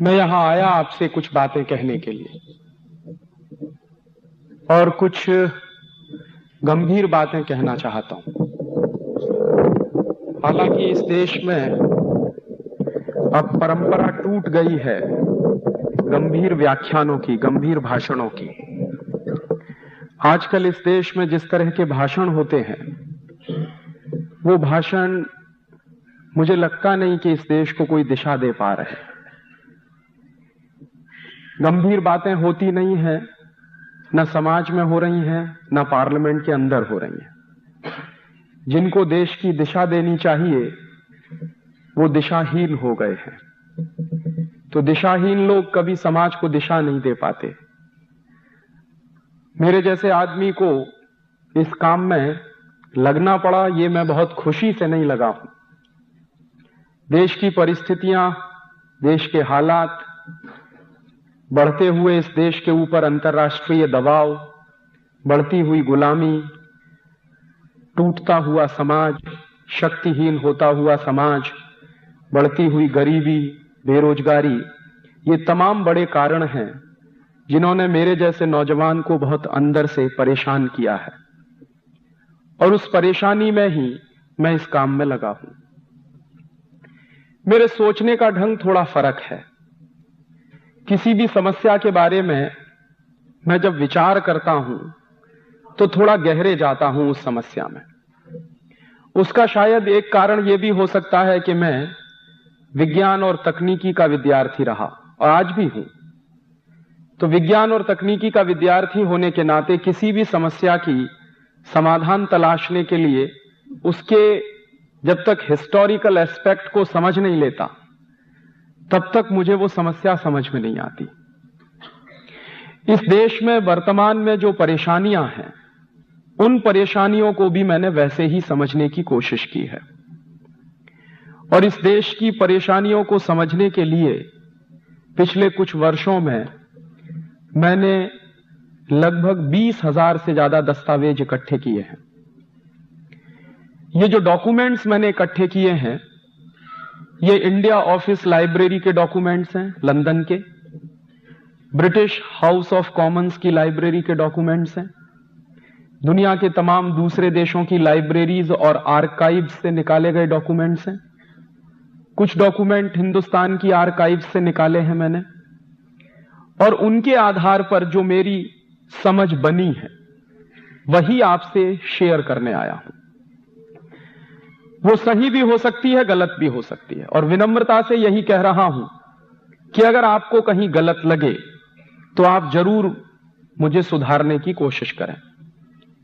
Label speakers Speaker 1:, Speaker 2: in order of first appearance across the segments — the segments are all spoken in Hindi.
Speaker 1: मैं यहां आया आपसे कुछ बातें कहने के लिए और कुछ गंभीर बातें कहना चाहता हूं। हालांकि इस देश में अब परंपरा टूट गई है गंभीर व्याख्यानों की, गंभीर भाषणों की। आजकल इस देश में जिस तरह के भाषण होते हैं वो भाषण मुझे लगता नहीं कि इस देश को कोई दिशा दे पा रहे। गंभीर बातें होती नहीं हैं, न समाज में हो रही हैं, न पार्लियामेंट के अंदर हो रही हैं। जिनको देश की दिशा देनी चाहिए वो दिशाहीन हो गए हैं। तो दिशाहीन लोग कभी समाज को दिशा नहीं दे पाते। मेरे जैसे आदमी को इस काम में लगना पड़ा, ये मैं बहुत खुशी से नहीं लगा हूं। देश की परिस्थितियां, देश के हालात, बढ़ते हुए इस देश के ऊपर अंतर्राष्ट्रीय दबाव, बढ़ती हुई गुलामी, टूटता हुआ समाज, शक्तिहीन होता हुआ समाज, बढ़ती हुई गरीबी, बेरोजगारी, ये तमाम बड़े कारण हैं जिन्होंने मेरे जैसे नौजवान को बहुत अंदर से परेशान किया है। और उस परेशानी में ही मैं इस काम में लगा हूं। मेरे सोचने का ढंग थोड़ा फर्क है। किसी भी समस्या के बारे में मैं जब विचार करता हूं तो थोड़ा गहरे जाता हूं उस समस्या में। उसका शायद एक कारण यह भी हो सकता है कि मैं विज्ञान और तकनीकी का विद्यार्थी रहा और आज भी हूं। तो विज्ञान और तकनीकी का विद्यार्थी होने के नाते किसी भी समस्या की समाधान तलाशने के लिए उसके जब तक हिस्टोरिकल एस्पेक्ट को समझ नहीं लेता तब तक मुझे वो समस्या समझ में नहीं आती। इस देश में वर्तमान में जो परेशानियां हैं उन परेशानियों को भी मैंने वैसे ही समझने की कोशिश की है। और इस देश की परेशानियों को समझने के लिए पिछले कुछ वर्षों में मैंने लगभग 20,000 से ज्यादा दस्तावेज इकट्ठे किए हैं। ये जो डॉक्यूमेंट्स मैंने इकट्ठे किए हैं ये इंडिया ऑफिस लाइब्रेरी के डॉक्यूमेंट्स हैं, लंदन के। ब्रिटिश हाउस ऑफ कॉमन्स की लाइब्रेरी के डॉक्यूमेंट्स हैं। दुनिया के तमाम दूसरे देशों की लाइब्रेरीज और आर्काइव्स से निकाले गए डॉक्यूमेंट्स हैं। कुछ डॉक्यूमेंट हिंदुस्तान की आर्काइव्स से निकाले हैं मैंने, और उनके आधार पर जो मेरी समझ बनी है वही आपसे शेयर करने आया हूं। वो सही भी हो सकती है, गलत भी हो सकती है, और विनम्रता से यही कह रहा हूं कि अगर आपको कहीं गलत लगे तो आप जरूर मुझे सुधारने की कोशिश करें।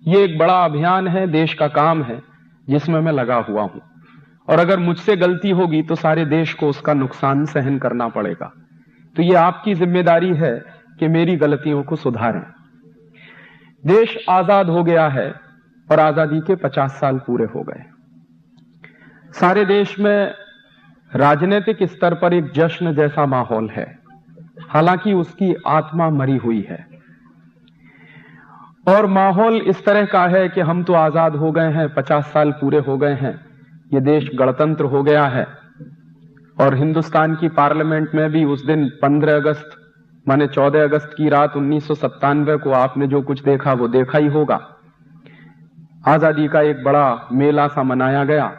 Speaker 1: ये एक बड़ा अभियान है, देश का काम है जिसमें मैं लगा हुआ हूं, और अगर मुझसे गलती होगी तो सारे देश को उसका नुकसान सहन करना पड़ेगा। तो ये आपकी जिम्मेदारी है कि मेरी गलतियों को सुधारें। देश आजाद हो गया है और आजादी के 50 साल पूरे हो गए। सारे देश में राजनीतिक स्तर पर एक जश्न जैसा माहौल है, हालांकि उसकी आत्मा मरी हुई है। और माहौल इस तरह का है कि हम तो आजाद हो गए हैं, 50 साल पूरे हो गए हैं, ये देश गणतंत्र हो गया है। और हिंदुस्तान की पार्लियामेंट में भी उस दिन 15 अगस्त माने 14 अगस्त की रात 1997 को आपने जो कुछ देखा वो देखा ही होगा। आजादी का एक बड़ा मेला सा मनाया गया।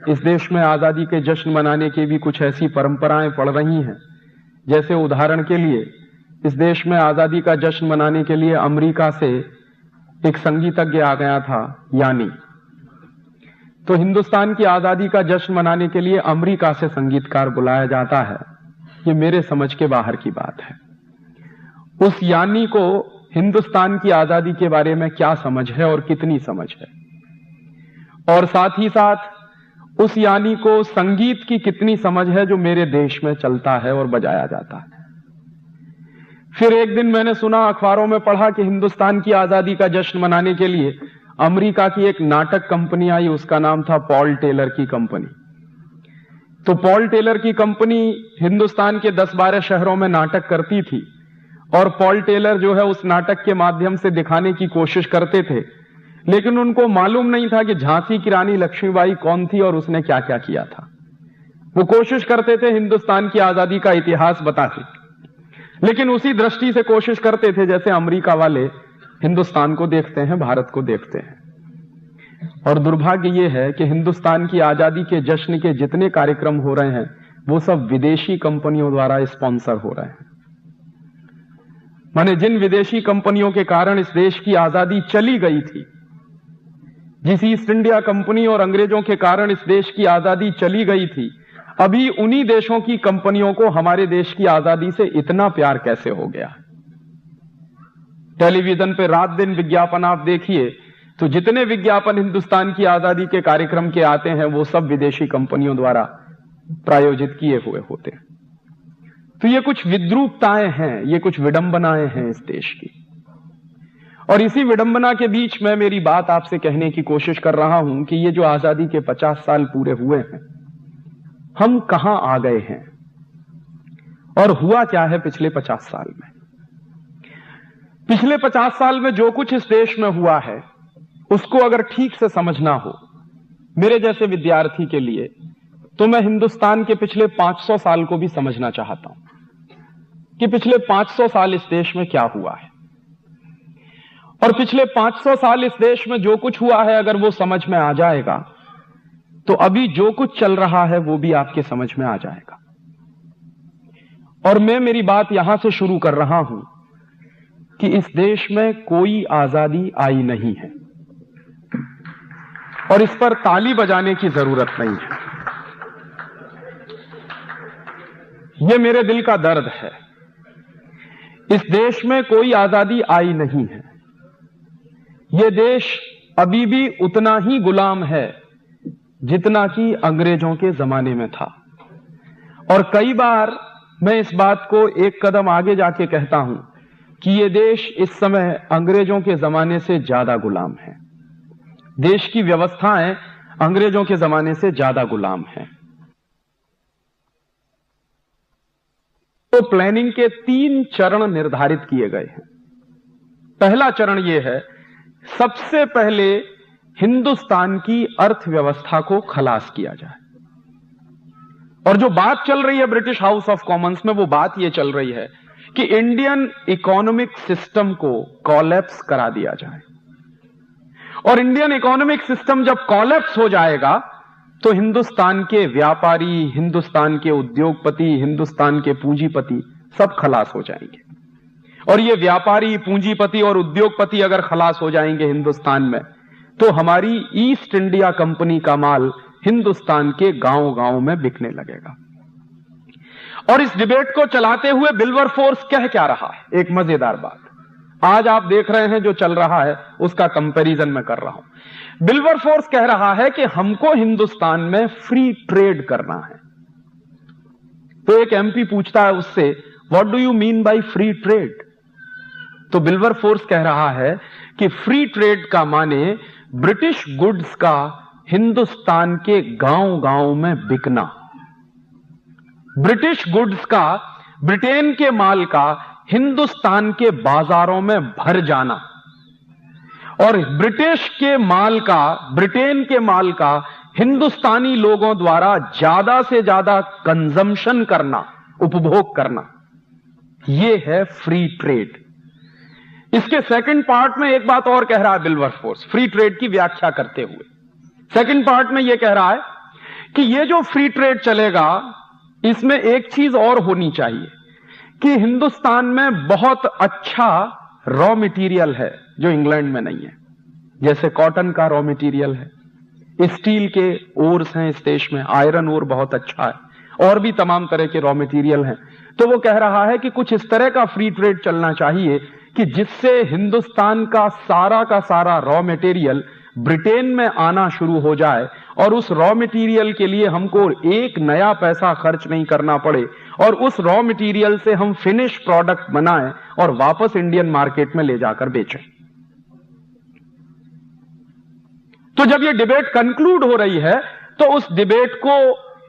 Speaker 1: इस देश में आजादी के जश्न मनाने की भी कुछ ऐसी परंपराएं पड़ रही हैं, जैसे उदाहरण के लिए इस देश में आजादी का जश्न मनाने के लिए अमेरिका से एक संगीतज्ञ आ गया था, यानी। तो हिंदुस्तान की आजादी का जश्न मनाने के लिए अमेरिका से संगीतकार बुलाया जाता है, ये मेरे समझ के बाहर की बात है। उस यानी को हिंदुस्तान की आजादी के बारे में क्या समझ है और कितनी समझ है, और साथ ही साथ उस यानी को संगीत की कितनी समझ है जो मेरे देश में चलता है और बजाया जाता है। फिर एक दिन मैंने सुना, अखबारों में पढ़ा कि हिंदुस्तान की आजादी का जश्न मनाने के लिए अमेरिका की एक नाटक कंपनी आई, उसका नाम था पॉल टेलर की कंपनी। तो पॉल टेलर की कंपनी हिंदुस्तान के 10-12 शहरों में नाटक करती थी, और पॉल टेलर जो है उस नाटक के माध्यम से दिखाने की कोशिश करते थे, लेकिन उनको मालूम नहीं था कि झांसी की रानी लक्ष्मीबाई कौन थी और उसने क्या क्या किया था। वो कोशिश करते थे हिंदुस्तान की आजादी का इतिहास बताते, लेकिन उसी दृष्टि से कोशिश करते थे जैसे अमेरिका वाले हिंदुस्तान को देखते हैं, भारत को देखते हैं। और दुर्भाग्य ये है कि हिंदुस्तान की आजादी के जश्न के जितने कार्यक्रम हो रहे हैं वो सब विदेशी कंपनियों द्वारा स्पॉन्सर हो रहे हैं। माने जिन विदेशी कंपनियों के कारण इस देश की आजादी चली गई थी, जिस ईस्ट इंडिया कंपनी और अंग्रेजों के कारण इस देश की आजादी चली गई थी, अभी उन्हीं देशों की कंपनियों को हमारे देश की आजादी से इतना प्यार कैसे हो गया। टेलीविजन पे रात दिन विज्ञापन आप देखिए तो जितने विज्ञापन हिंदुस्तान की आजादी के कार्यक्रम के आते हैं वो सब विदेशी कंपनियों द्वारा प्रायोजित किए हुए होते हैं। तो ये कुछ विद्रूपताएं हैं, ये कुछ विडंबनाएं हैं इस देश की। और इसी विडंबना के बीच मैं मेरी बात आपसे कहने की कोशिश कर रहा हूं कि ये जो आजादी के 50 साल पूरे हुए हैं, हम कहां आ गए हैं और हुआ क्या है पिछले 50 साल में। पिछले 50 साल में जो कुछ इस देश में हुआ है उसको अगर ठीक से समझना हो मेरे जैसे विद्यार्थी के लिए, तो मैं हिंदुस्तान के पिछले 500 साल को भी समझना चाहता हूं कि पिछले 500 साल इस देश में क्या हुआ है। और पिछले 500 साल इस देश में जो कुछ हुआ है अगर वो समझ में आ जाएगा तो अभी जो कुछ चल रहा है वो भी आपके समझ में आ जाएगा। और मैं मेरी बात यहां से शुरू कर रहा हूं कि इस देश में कोई आजादी आई नहीं है और इस पर ताली बजाने की जरूरत नहीं है। यह मेरे दिल का दर्द है। इस देश में कोई आजादी आई नहीं है। यह देश अभी भी उतना ही गुलाम है जितना कि अंग्रेजों के जमाने में था। और कई बार मैं इस बात को एक कदम आगे जाके कहता हूं कि यह देश इस समय अंग्रेजों के जमाने से ज्यादा गुलाम है। देश की व्यवस्थाएं अंग्रेजों के जमाने से ज्यादा गुलाम हैं। तो प्लानिंग के 3 चरण निर्धारित किए गए हैं। पहला चरण यह है, सबसे पहले हिंदुस्तान की अर्थव्यवस्था को खलास किया जाए। और जो बात चल रही है ब्रिटिश हाउस ऑफ कॉमन्स में, वो बात यह चल रही है कि इंडियन इकोनॉमिक सिस्टम को कॉलेप्स करा दिया जाए। और इंडियन इकोनॉमिक सिस्टम जब कॉलेप्स हो जाएगा तो हिंदुस्तान के व्यापारी, हिंदुस्तान के उद्योगपति, हिंदुस्तान के पूंजीपति सब खलास हो जाएंगे। और ये व्यापारी, पूंजीपति और उद्योगपति अगर खलास हो जाएंगे हिंदुस्तान में तो हमारी ईस्ट इंडिया कंपनी का माल हिंदुस्तान के गांव-गांव में बिकने लगेगा। और इस डिबेट को चलाते हुए विल्बरफोर्स कह क्या रहा है, एक मजेदार बात आज आप देख रहे हैं जो चल रहा है उसका कंपैरिजन मैं कर रहा हूं। विल्बरफोर्स कह रहा है कि हमको हिंदुस्तान में फ्री ट्रेड करना है। तो एक एमपी पूछता है उससे, what do you mean by free trade? तो विल्बरफोर्स कह रहा है कि फ्री ट्रेड का माने ब्रिटिश गुड्स का हिंदुस्तान के गांव-गांव में बिकना, ब्रिटिश गुड्स का, ब्रिटेन के माल का हिंदुस्तान के बाजारों में भर जाना और ब्रिटिश के माल का, ब्रिटेन के माल का हिंदुस्तानी लोगों द्वारा ज्यादा से ज्यादा कंजम्पशन करना, उपभोग करना, यह है फ्री ट्रेड। इसके सेकंड पार्ट में एक बात और कह रहा है विल्बरफोर्स, फ्री ट्रेड की व्याख्या करते हुए सेकंड पार्ट में यह कह रहा है कि यह जो फ्री ट्रेड चलेगा इसमें एक चीज और होनी चाहिए कि हिंदुस्तान में बहुत अच्छा रॉ मटेरियल है जो इंग्लैंड में नहीं है। जैसे कॉटन का रॉ मटेरियल है, स्टील के ओर्स हैं इस देश में, आयरन ओर बहुत अच्छा है और भी तमाम तरह के रॉ मटेरियल हैं। तो वो कह रहा है कि कुछ इस तरह का फ्री ट्रेड चलना चाहिए कि जिससे हिंदुस्तान का सारा रॉ मटेरियल ब्रिटेन में आना शुरू हो जाए और उस रॉ मटेरियल के लिए हमको एक नया पैसा खर्च नहीं करना पड़े और उस रॉ मटेरियल से हम फिनिश प्रोडक्ट बनाएं और वापस इंडियन मार्केट में ले जाकर बेचें। तो जब यह डिबेट कंक्लूड हो रही है तो उस डिबेट को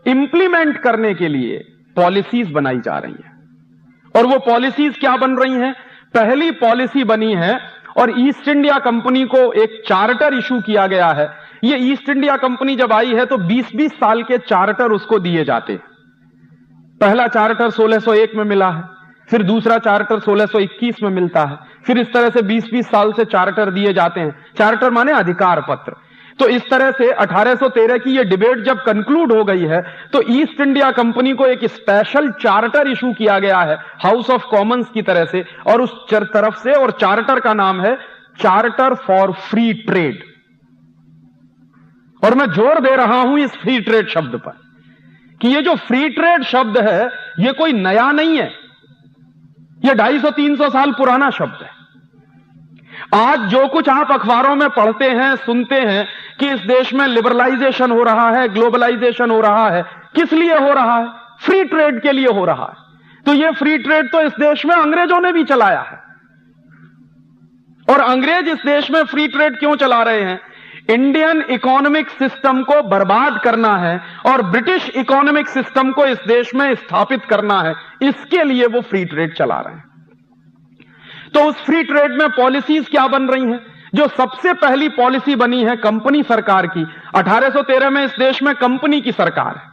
Speaker 1: इंप्लीमेंट करने के लिए पॉलिसीज बनाई जा रही हैं। और वो पॉलिसीज क्या बन रही हैं? पहली पॉलिसी बनी है और ईस्ट इंडिया कंपनी को एक चार्टर इशू किया गया है ये ईस्ट इंडिया कंपनी जब आई है तो 20-20 साल के चार्टर उसको दिए जाते। पहला चार्टर 1601 में मिला है, फिर दूसरा चार्टर 1621 में मिलता है, फिर इस तरह से 20-20 साल से चार्टर दिए जाते हैं। चार्टर माने अधिकार पत्र। तो इस तरह से 1813 की ये डिबेट जब कंक्लूड हो गई है तो ईस्ट इंडिया कंपनी को एक स्पेशल चार्टर इशू किया गया है हाउस ऑफ कॉमन्स की तरह से, और उस तरफ से, और चार्टर का नाम है चार्टर फॉर फ्री ट्रेड। और मैं जोर दे रहा हूं इस फ्री ट्रेड शब्द पर कि ये जो फ्री ट्रेड शब्द है ये कोई नया नहीं है, ये 250-300 साल पुराना शब्द है। आज जो कुछ आप अखबारों में पढ़ते हैं, सुनते हैं कि इस देश में लिबरलाइजेशन हो रहा है, ग्लोबलाइजेशन हो रहा है, किस लिए हो रहा है? फ्री ट्रेड के लिए हो रहा है। तो ये फ्री ट्रेड तो इस देश में अंग्रेजों ने भी चलाया है। और अंग्रेज इस देश में फ्री ट्रेड क्यों चला रहे हैं? इंडियन इकोनॉमिक सिस्टम को बर्बाद करना है और ब्रिटिश इकोनॉमिक सिस्टम को इस देश में स्थापित करना है, इसके लिए वो फ्री ट्रेड चला रहे हैं। तो उस फ्री ट्रेड में पॉलिसीज क्या बन रही हैं? जो सबसे पहली पॉलिसी बनी है कंपनी सरकार की, 1813 में इस देश में कंपनी की सरकार है,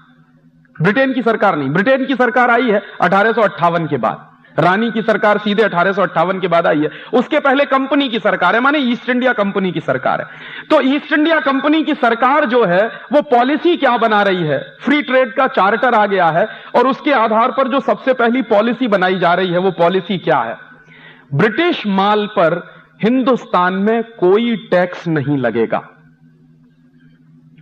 Speaker 1: ब्रिटेन की सरकार नहीं। ब्रिटेन की सरकार आई है 1858 के बाद, रानी की सरकार सीधे 1858 के बाद आई है। उसके पहले कंपनी की सरकार है, माने ईस्ट इंडिया कंपनी की सरकार है। तो ईस्ट इंडिया कंपनी की सरकार जो है वो पॉलिसी क्या बना रही है? फ्री ट्रेड का चार्टर आ गया है और उसके आधार पर जो सबसे पहली पॉलिसी बनाई जा रही है वो पॉलिसी क्या है? ब्रिटिश माल पर हिंदुस्तान में कोई टैक्स नहीं लगेगा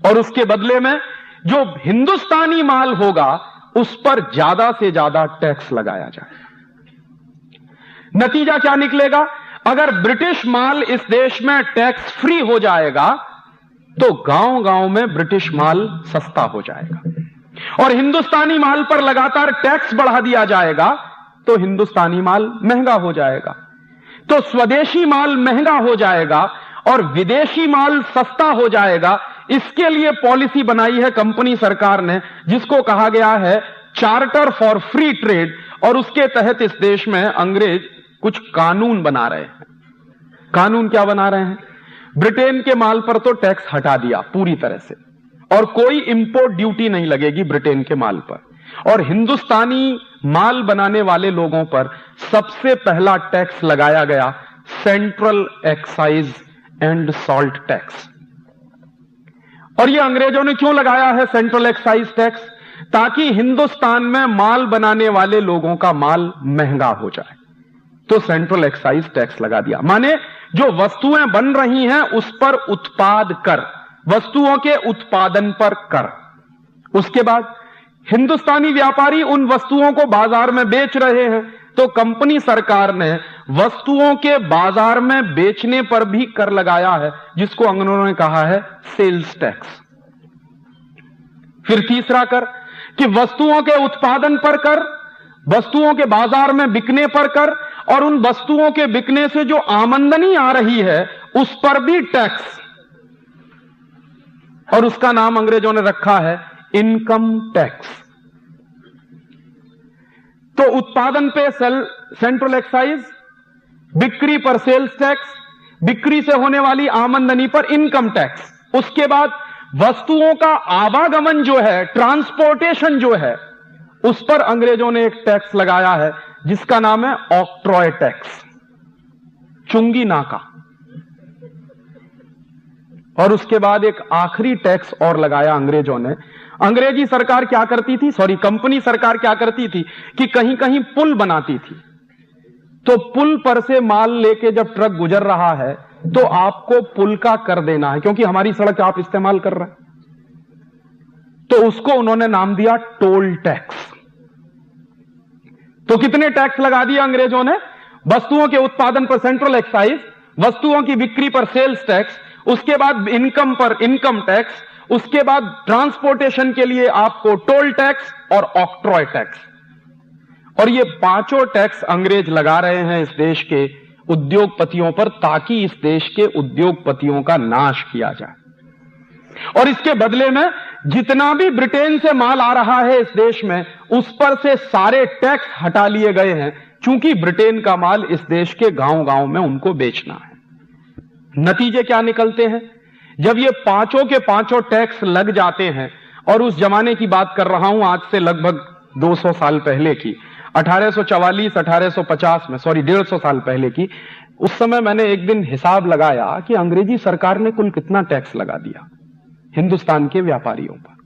Speaker 1: और उसके बदले में जो हिंदुस्तानी माल होगा उस पर ज्यादा से ज्यादा टैक्स लगाया जाए। नतीजा क्या निकलेगा? अगर ब्रिटिश माल इस देश में टैक्स फ्री हो जाएगा तो गांव गांव में ब्रिटिश माल सस्ता हो जाएगा, और हिंदुस्तानी माल पर लगातार टैक्स बढ़ा दिया जाएगा तो हिंदुस्तानी माल महंगा हो जाएगा। तो स्वदेशी माल महंगा हो जाएगा और विदेशी माल सस्ता हो जाएगा। इसके लिए पॉलिसी बनाई है कंपनी सरकार ने, जिसको कहा गया है चार्टर फॉर फ्री ट्रेड, और उसके तहत इस देश में अंग्रेज कुछ कानून बना रहे हैं। कानून क्या बना रहे हैं? ब्रिटेन के माल पर तो टैक्स हटा दिया पूरी तरह से, और कोई इंपोर्ट ड्यूटी नहीं लगेगी ब्रिटेन के माल पर, और हिंदुस्तानी माल बनाने वाले लोगों पर सबसे पहला टैक्स लगाया गया central excise and salt tax. और यह अंग्रेजों ने क्यों लगाया है सेंट्रल एक्साइज टैक्स? ताकि हिंदुस्तान में माल बनाने वाले लोगों का माल महंगा हो जाए। तो सेंट्रल एक्साइज टैक्स लगा दिया, माने जो वस्तुएं बन रही हैं उस पर उत्पाद कर, वस्तुओं के उत्पादन पर कर। उसके बाद हिंदुस्तानी व्यापारी उन वस्तुओं को बाजार में बेच रहे हैं, तो कंपनी सरकार ने वस्तुओं के बाजार में बेचने पर भी कर लगाया है, जिसको अंग्रेजों ने कहा है सेल्स टैक्स। फिर तीसरा कर कि वस्तुओं के उत्पादन पर कर, वस्तुओं के बाजार में बिकने पर कर, और उन वस्तुओं के बिकने से जो आमदनी आ रही है उस पर भी टैक्स, और उसका नाम अंग्रेजों ने रखा है इनकम टैक्स। तो उत्पादन पे सेंट्रल एक्साइज, बिक्री पर सेल्स टैक्स, बिक्री से होने वाली आमदनी पर इनकम टैक्स। उसके बाद वस्तुओं का आवागमन जो है, ट्रांसपोर्टेशन जो है, उस पर अंग्रेजों ने एक टैक्स लगाया है जिसका नाम है ऑक्ट्रॉय टैक्स, चुंगी नाका। और उसके बाद एक आखिरी टैक्स और लगाया अंग्रेजों ने। अंग्रेजी सरकार क्या करती थी, कंपनी सरकार क्या करती थी कि कहीं कहीं पुल बनाती थी, तो पुल पर से माल लेके जब ट्रक गुजर रहा है तो आपको पुल का कर देना है, क्योंकि हमारी सड़क आप इस्तेमाल कर रहे हैं। तो उसको उन्होंने नाम दिया टोल टैक्स। तो कितने टैक्स लगा दिए अंग्रेजों ने? वस्तुओं के उत्पादन पर सेंट्रल एक्साइज, वस्तुओं की बिक्री पर सेल्स टैक्स, उसके बाद इनकम पर इनकम टैक्स, उसके बाद ट्रांसपोर्टेशन के लिए आपको टोल टैक्स और ऑक्ट्रॉय टैक्स। और ये पांचों टैक्स अंग्रेज लगा रहे हैं इस देश के उद्योगपतियों पर, ताकि इस देश के उद्योगपतियों का नाश किया जाए। और इसके बदले में जितना भी ब्रिटेन से माल आ रहा है इस देश में, उस पर से सारे टैक्स हटा लिए गए हैं, क्योंकि ब्रिटेन का माल इस देश के गांव गांव में उनको बेचना है। नतीजे क्या निकलते हैं? जब ये पांचों के पांचों टैक्स लग जाते हैं, और उस जमाने की बात कर रहा हूं, आज से लगभग 200 साल पहले की, 1844 1850 में, सॉरी 150 साल पहले की। उस समय मैंने एक दिन हिसाब लगाया कि अंग्रेजी सरकार ने कुल कितना टैक्स लगा दिया हिंदुस्तान के व्यापारियों पर।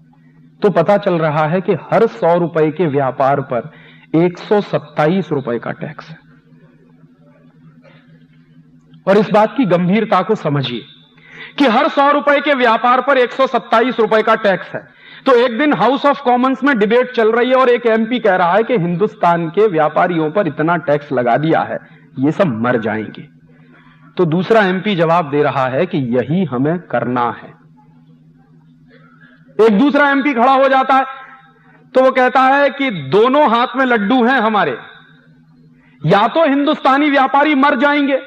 Speaker 1: तो पता चल रहा है कि हर 100 रुपए के व्यापार पर 127 रुपए का टैक्स है। और इस बात की गंभीरता को समझिए कि हर 100 रुपए के व्यापार पर 127 रुपए का टैक्स है। तो एक दिन हाउस ऑफ कॉमन्स में डिबेट चल रही है और एक एमपी कह रहा है कि हिंदुस्तान के व्यापारियों पर इतना टैक्स लगा दिया है, ये सब मर जाएंगे। तो दूसरा एमपी जवाब दे रहा है कि यही हमें करना है। एक दूसरा एमपी खड़ा हो जाता है, तो वो कहता है कि दोनों हाथ में लड्डू हैं हमारे, या तो हिंदुस्तानी व्यापारी मर जाएंगे,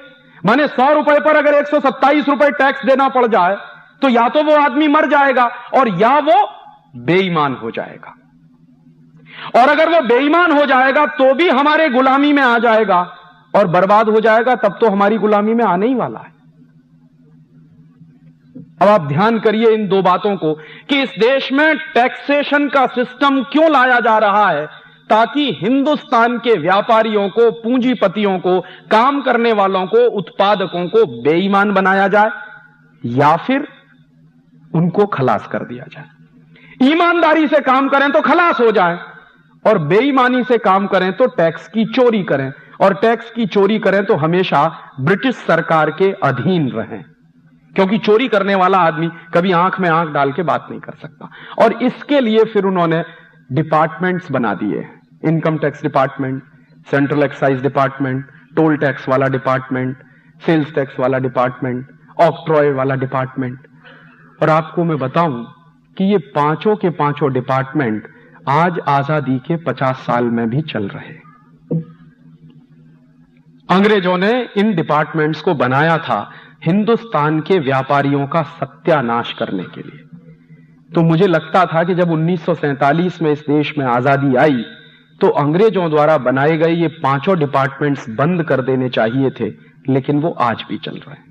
Speaker 1: माने 100 रुपए पर अगर 127 रुपए टैक्स देना पड़ जाए तो या तो वो आदमी मर जाएगा और या वो बेईमान हो जाएगा। और अगर वो बेईमान हो जाएगा तो भी हमारे गुलामी में आ जाएगा, और बर्बाद हो जाएगा तब तो हमारी गुलामी में आने ही वाला है। अब आप ध्यान करिए इन दो बातों को कि इस देश में टैक्सेशन का सिस्टम क्यों लाया जा रहा है, ताकि हिंदुस्तान के व्यापारियों को, पूंजीपतियों को, काम करने वालों को, उत्पादकों को बेईमान बनाया जाए या फिर उनको खलास कर दिया जाए। ईमानदारी से काम करें तो खलास हो जाएं, और बेईमानी से काम करें तो टैक्स की चोरी करें, और टैक्स की चोरी करें तो हमेशा ब्रिटिश सरकार के अधीन रहें, क्योंकि चोरी करने वाला आदमी कभी आंख में आंख डाल के बात नहीं कर सकता। और इसके लिए फिर उन्होंने डिपार्टमेंट्स बना दिए, income tax department, central excise department, toll tax वाला डिपार्टमेंट, सेल्स टैक्स वाला डिपार्टमेंट, ऑक्ट्रॉय वाला डिपार्टमेंट। और आपको मैं बताऊं कि ये पांचों के पांचों डिपार्टमेंट आज आजादी के 50 साल में भी चल रहे। अंग्रेजों ने इन डिपार्टमेंट्स को बनाया था हिंदुस्तान के व्यापारियों का सत्यानाश करने के लिए। तो मुझे लगता था कि जब 1947 में इस देश में आजादी आई तो अंग्रेजों द्वारा बनाए गए ये पांचों डिपार्टमेंट्स बंद कर देने चाहिए थे, लेकिन वो आज भी चल रहे हैं।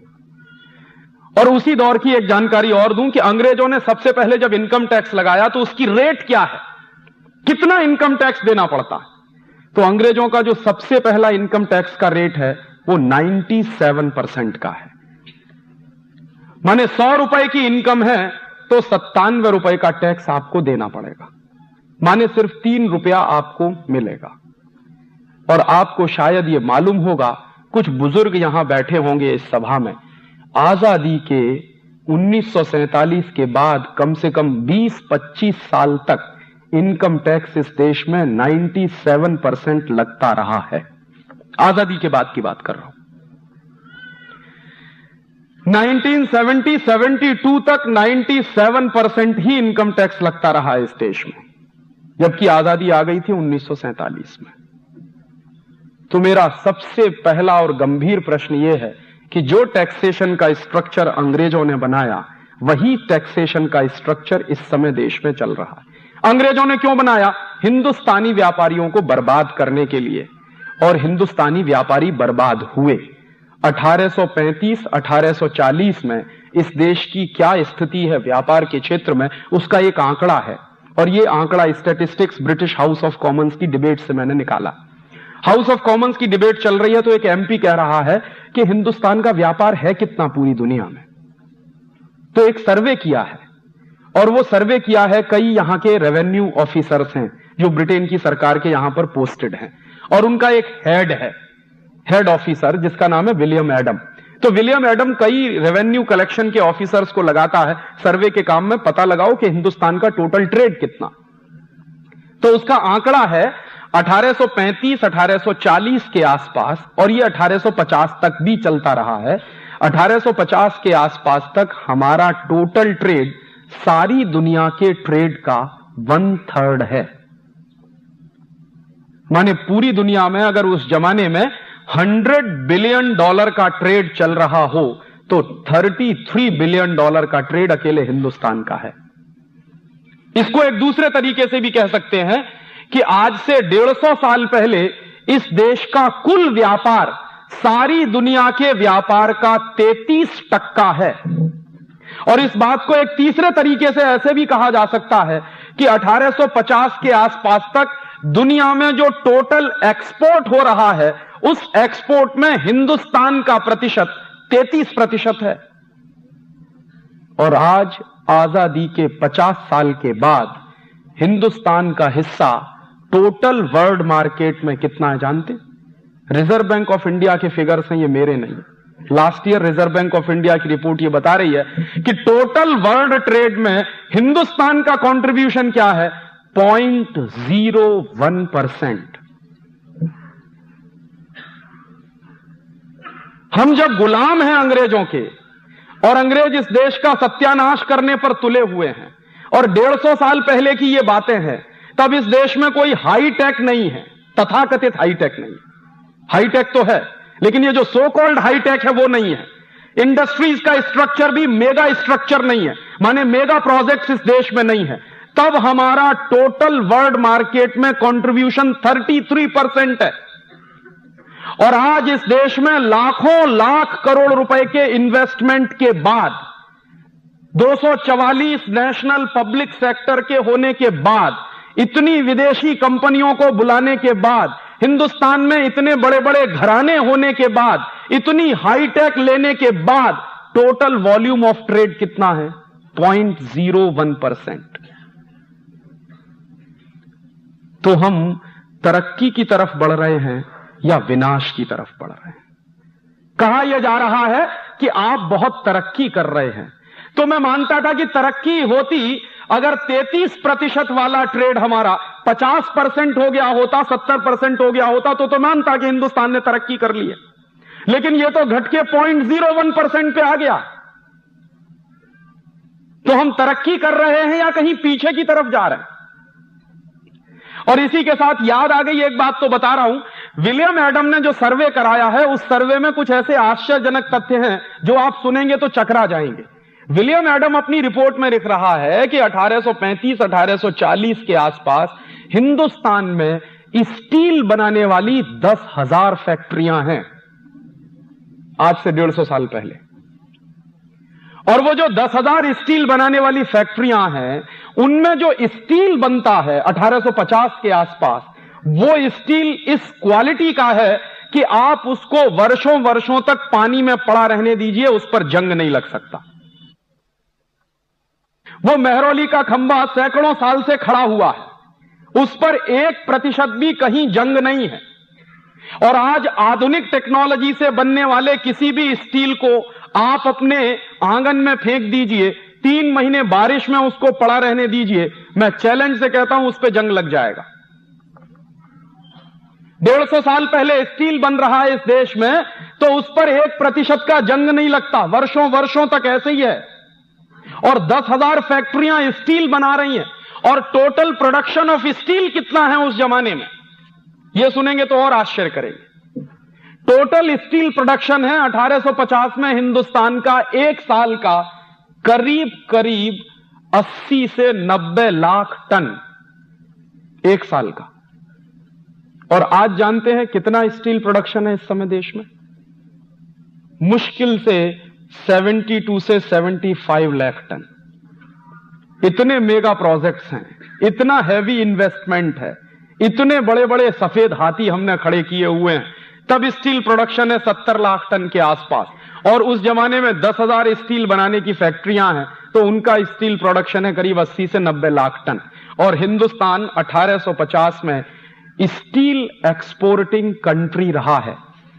Speaker 1: और उसी दौर की एक जानकारी और दूं कि अंग्रेजों ने सबसे पहले जब इनकम टैक्स लगाया तो उसकी रेट क्या है, कितना इनकम टैक्स देना पड़ता है। तो अंग्रेजों का जो सबसे पहला इनकम टैक्स का रेट है वो 97% का है। माने 100 रुपए की इनकम है तो 97 रुपए का टैक्स आपको देना पड़ेगा, माने सिर्फ 3 रुपया आपको मिलेगा। और आपको शायद ये मालूम होगा, कुछ बुजुर्ग यहां बैठे होंगे इस सभा में, आजादी के 1947 के बाद कम से कम 20-25 साल तक इनकम टैक्स इस देश में 97% लगता रहा है। आजादी के बाद की बात कर रहा हूं। 1970-72 तक 97% ही इनकम टैक्स लगता रहा इस देश में, जबकि आजादी आ गई थी 1947 में। तो मेरा सबसे पहला और गंभीर प्रश्न यह है कि जो टैक्सेशन का स्ट्रक्चर अंग्रेजों ने बनाया वही टैक्सेशन का स्ट्रक्चर इस समय देश में चल रहा है। अंग्रेजों ने क्यों बनाया? हिंदुस्तानी व्यापारियों को बर्बाद करने के लिए, और हिंदुस्तानी व्यापारी बर्बाद हुए। 1835-1840 में इस देश की क्या स्थिति है व्यापार के क्षेत्र में, उसका एक आंकड़ा है, और यह आंकड़ा statistics British house of Commons की डिबेट से मैंने निकाला। हाउस ऑफ कॉमन्स की डिबेट चल रही है तो एक एमपी कह रहा है कि हिंदुस्तान का व्यापार है कितना पूरी दुनिया में। तो एक सर्वे किया है, और वो सर्वे किया है कई यहां के रेवेन्यू ऑफिसर्स हैं जो ब्रिटेन की सरकार के यहां पर पोस्टेड हैं, और उनका एक हेड है, हेड ऑफिसर, जिसका नाम है विलियम एडम। तो विलियम एडम कई रेवेन्यू कलेक्शन के ऑफिसर्स को लगाता है सर्वे के काम में, पता लगाओ कि हिंदुस्तान का टोटल ट्रेड कितना। तो उसका आंकड़ा है 1835-1840 के आसपास, और ये 1850 तक भी चलता रहा है। 1850 के आसपास तक हमारा टोटल ट्रेड सारी दुनिया के ट्रेड का 1/3 है। माने पूरी दुनिया में अगर उस जमाने में $100 बिलियन का ट्रेड चल रहा हो तो $33 बिलियन का ट्रेड अकेले हिंदुस्तान का है। इसको एक दूसरे तरीके से भी कह सकते हैं कि आज से 150 साल पहले इस देश का कुल व्यापार सारी दुनिया के व्यापार का 33% है, और इस बात को एक तीसरे तरीके से ऐसे भी कहा जा सकता है कि 1850 के आसपास तक दुनिया में जो टोटल एक्सपोर्ट हो रहा है, उस एक्सपोर्ट में हिंदुस्तान का प्रतिशत 33% है। और आज आजादी के 50 साल के बाद हिंदुस्तान का हिस्सा टोटल वर्ल्ड मार्केट में कितना है जानते? रिजर्व बैंक ऑफ इंडिया के फिगर्स हैं, ये मेरे नहीं। Last year reserve bank of India की रिपोर्ट ये बता रही है कि टोटल वर्ल्ड ट्रेड में हिंदुस्तान का कंट्रीब्यूशन क्या है? 0.01%। हम जब गुलाम हैं अंग्रेजों के, और अंग्रेज इस देश का सत्यानाश करने पर तुले हुए हैं, और 150 साल पहले की ये बातें हैं, तब इस देश में कोई हाईटेक नहीं है, तथाकथित हाईटेक नहीं। हाईटेक तो है, लेकिन ये जो सो कॉल्ड हाईटेक है वो नहीं है। इंडस्ट्रीज का स्ट्रक्चर भी मेगा स्ट्रक्चर नहीं है, माने मेगा प्रोजेक्ट्स इस देश में नहीं है। तब हमारा टोटल वर्ल्ड मार्केट में कंट्रीब्यूशन 33% है। और आज इस देश में लाखों लाख करोड़ रुपए के इन्वेस्टमेंट के बाद, 244 नेशनल पब्लिक सेक्टर के होने के बाद, इतनी विदेशी कंपनियों को बुलाने के बाद, हिंदुस्तान में इतने बड़े बड़े घराने होने के बाद, इतनी हाईटेक लेने के बाद, टोटल वॉल्यूम ऑफ ट्रेड कितना है? 0.01%। तो हम तरक्की की तरफ बढ़ रहे हैं या विनाश की तरफ बढ़ रहे हैं? कहा यह जा रहा है कि आप बहुत तरक्की कर रहे हैं। तो मैं मानता था कि तरक्की होती अगर 33% वाला ट्रेड हमारा 50% हो गया होता, 70% हो गया होता, तो मानता कि हिंदुस्तान ने तरक्की कर ली है। लेकिन यह तो घट के 0.01% पे आ गया। तो हम तरक्की कर रहे हैं या कहीं पीछे की तरफ जा रहे हैं? और इसी के साथ याद आ गई एक बात, तो बता रहा हूं। विलियम एडम ने जो सर्वे कराया है, उस सर्वे में कुछ ऐसे आश्चर्यजनक तथ्य हैं जो आप सुनेंगे तो चकरा जाएंगे। विलियम एडम अपनी रिपोर्ट में लिख रहा है कि 1835-1840 के आसपास हिंदुस्तान में स्टील बनाने वाली 10,000 फैक्ट्रियां हैं, आज से 150 साल पहले। और वो जो 10,000 स्टील बनाने वाली फैक्ट्रियां हैं, उनमें जो स्टील बनता है 1850 के आसपास, वो स्टील इस क्वालिटी का है कि आप उसको वर्षों वर्षों तक पानी में पड़ा रहने दीजिए, उस पर जंग नहीं लग सकता। वो मेहरौली का खंभा सैकड़ों साल से खड़ा हुआ है, उस पर 1% भी कहीं जंग नहीं है। और आज आधुनिक टेक्नोलॉजी से बनने वाले किसी भी स्टील को आप अपने आंगन में फेंक दीजिए, 3 महीने बारिश में उसको पड़ा रहने दीजिए, मैं चैलेंज से कहता हूं उस पर जंग लग जाएगा। 150 साल पहले स्टील बन रहा है इस देश में, तो उस पर 1% का जंग नहीं लगता, वर्षों वर्षों तक ऐसे ही है। और 10,000 फैक्ट्रियां स्टील बना रही हैं। और टोटल प्रोडक्शन ऑफ स्टील कितना है उस जमाने में, यह सुनेंगे तो और आश्चर्य करेंगे। टोटल स्टील प्रोडक्शन है 1850 में हिंदुस्तान का एक साल का करीब करीब 80 से 90 लाख टन एक साल का। और आज जानते हैं कितना स्टील प्रोडक्शन है इस समय देश में? मुश्किल से 72 से 75 लाख टन। इतने मेगा प्रोजेक्ट्स हैं, इतना हैवी इन्वेस्टमेंट है, इतने बड़े बड़े सफेद हाथी हमने खड़े किए हुए हैं, तब स्टील प्रोडक्शन है 70 लाख टन के आसपास। और उस जमाने में 10,000 स्टील बनाने की फैक्ट्रियां हैं, तो उनका स्टील प्रोडक्शन है करीब 80 से 90 लाख टन। और हिंदुस्तान 1850 में स्टील एक्सपोर्टिंग कंट्री रहा है।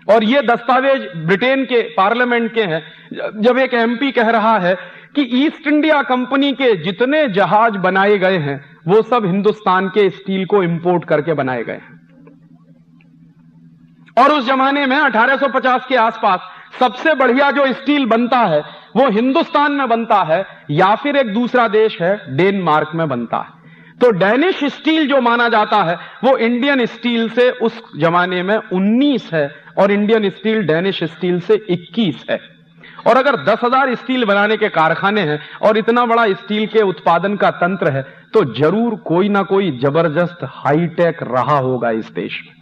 Speaker 1: और यह दस्तावेज ब्रिटेन के पार्लियामेंट के हैं, जब एक एमपी कह रहा है कि ईस्ट इंडिया कंपनी के जितने जहाज बनाए गए हैं, वो सब हिंदुस्तान के स्टील को इंपोर्ट करके बनाए गए हैं। और उस जमाने में 1850 के आसपास सबसे बढ़िया जो स्टील बनता है वो हिंदुस्तान में बनता है, या फिर एक दूसरा देश है डेनमार्क में बनता है। तो डेनिश स्टील जो माना जाता है वो इंडियन स्टील से उस जमाने में 19 है, और इंडियन स्टील डेनिश स्टील से 21 है। और अगर 10,000 स्टील बनाने के कारखाने हैं और इतना बड़ा स्टील के उत्पादन का तंत्र है, तो जरूर कोई ना कोई जबरदस्त हाईटेक रहा होगा इस देश में।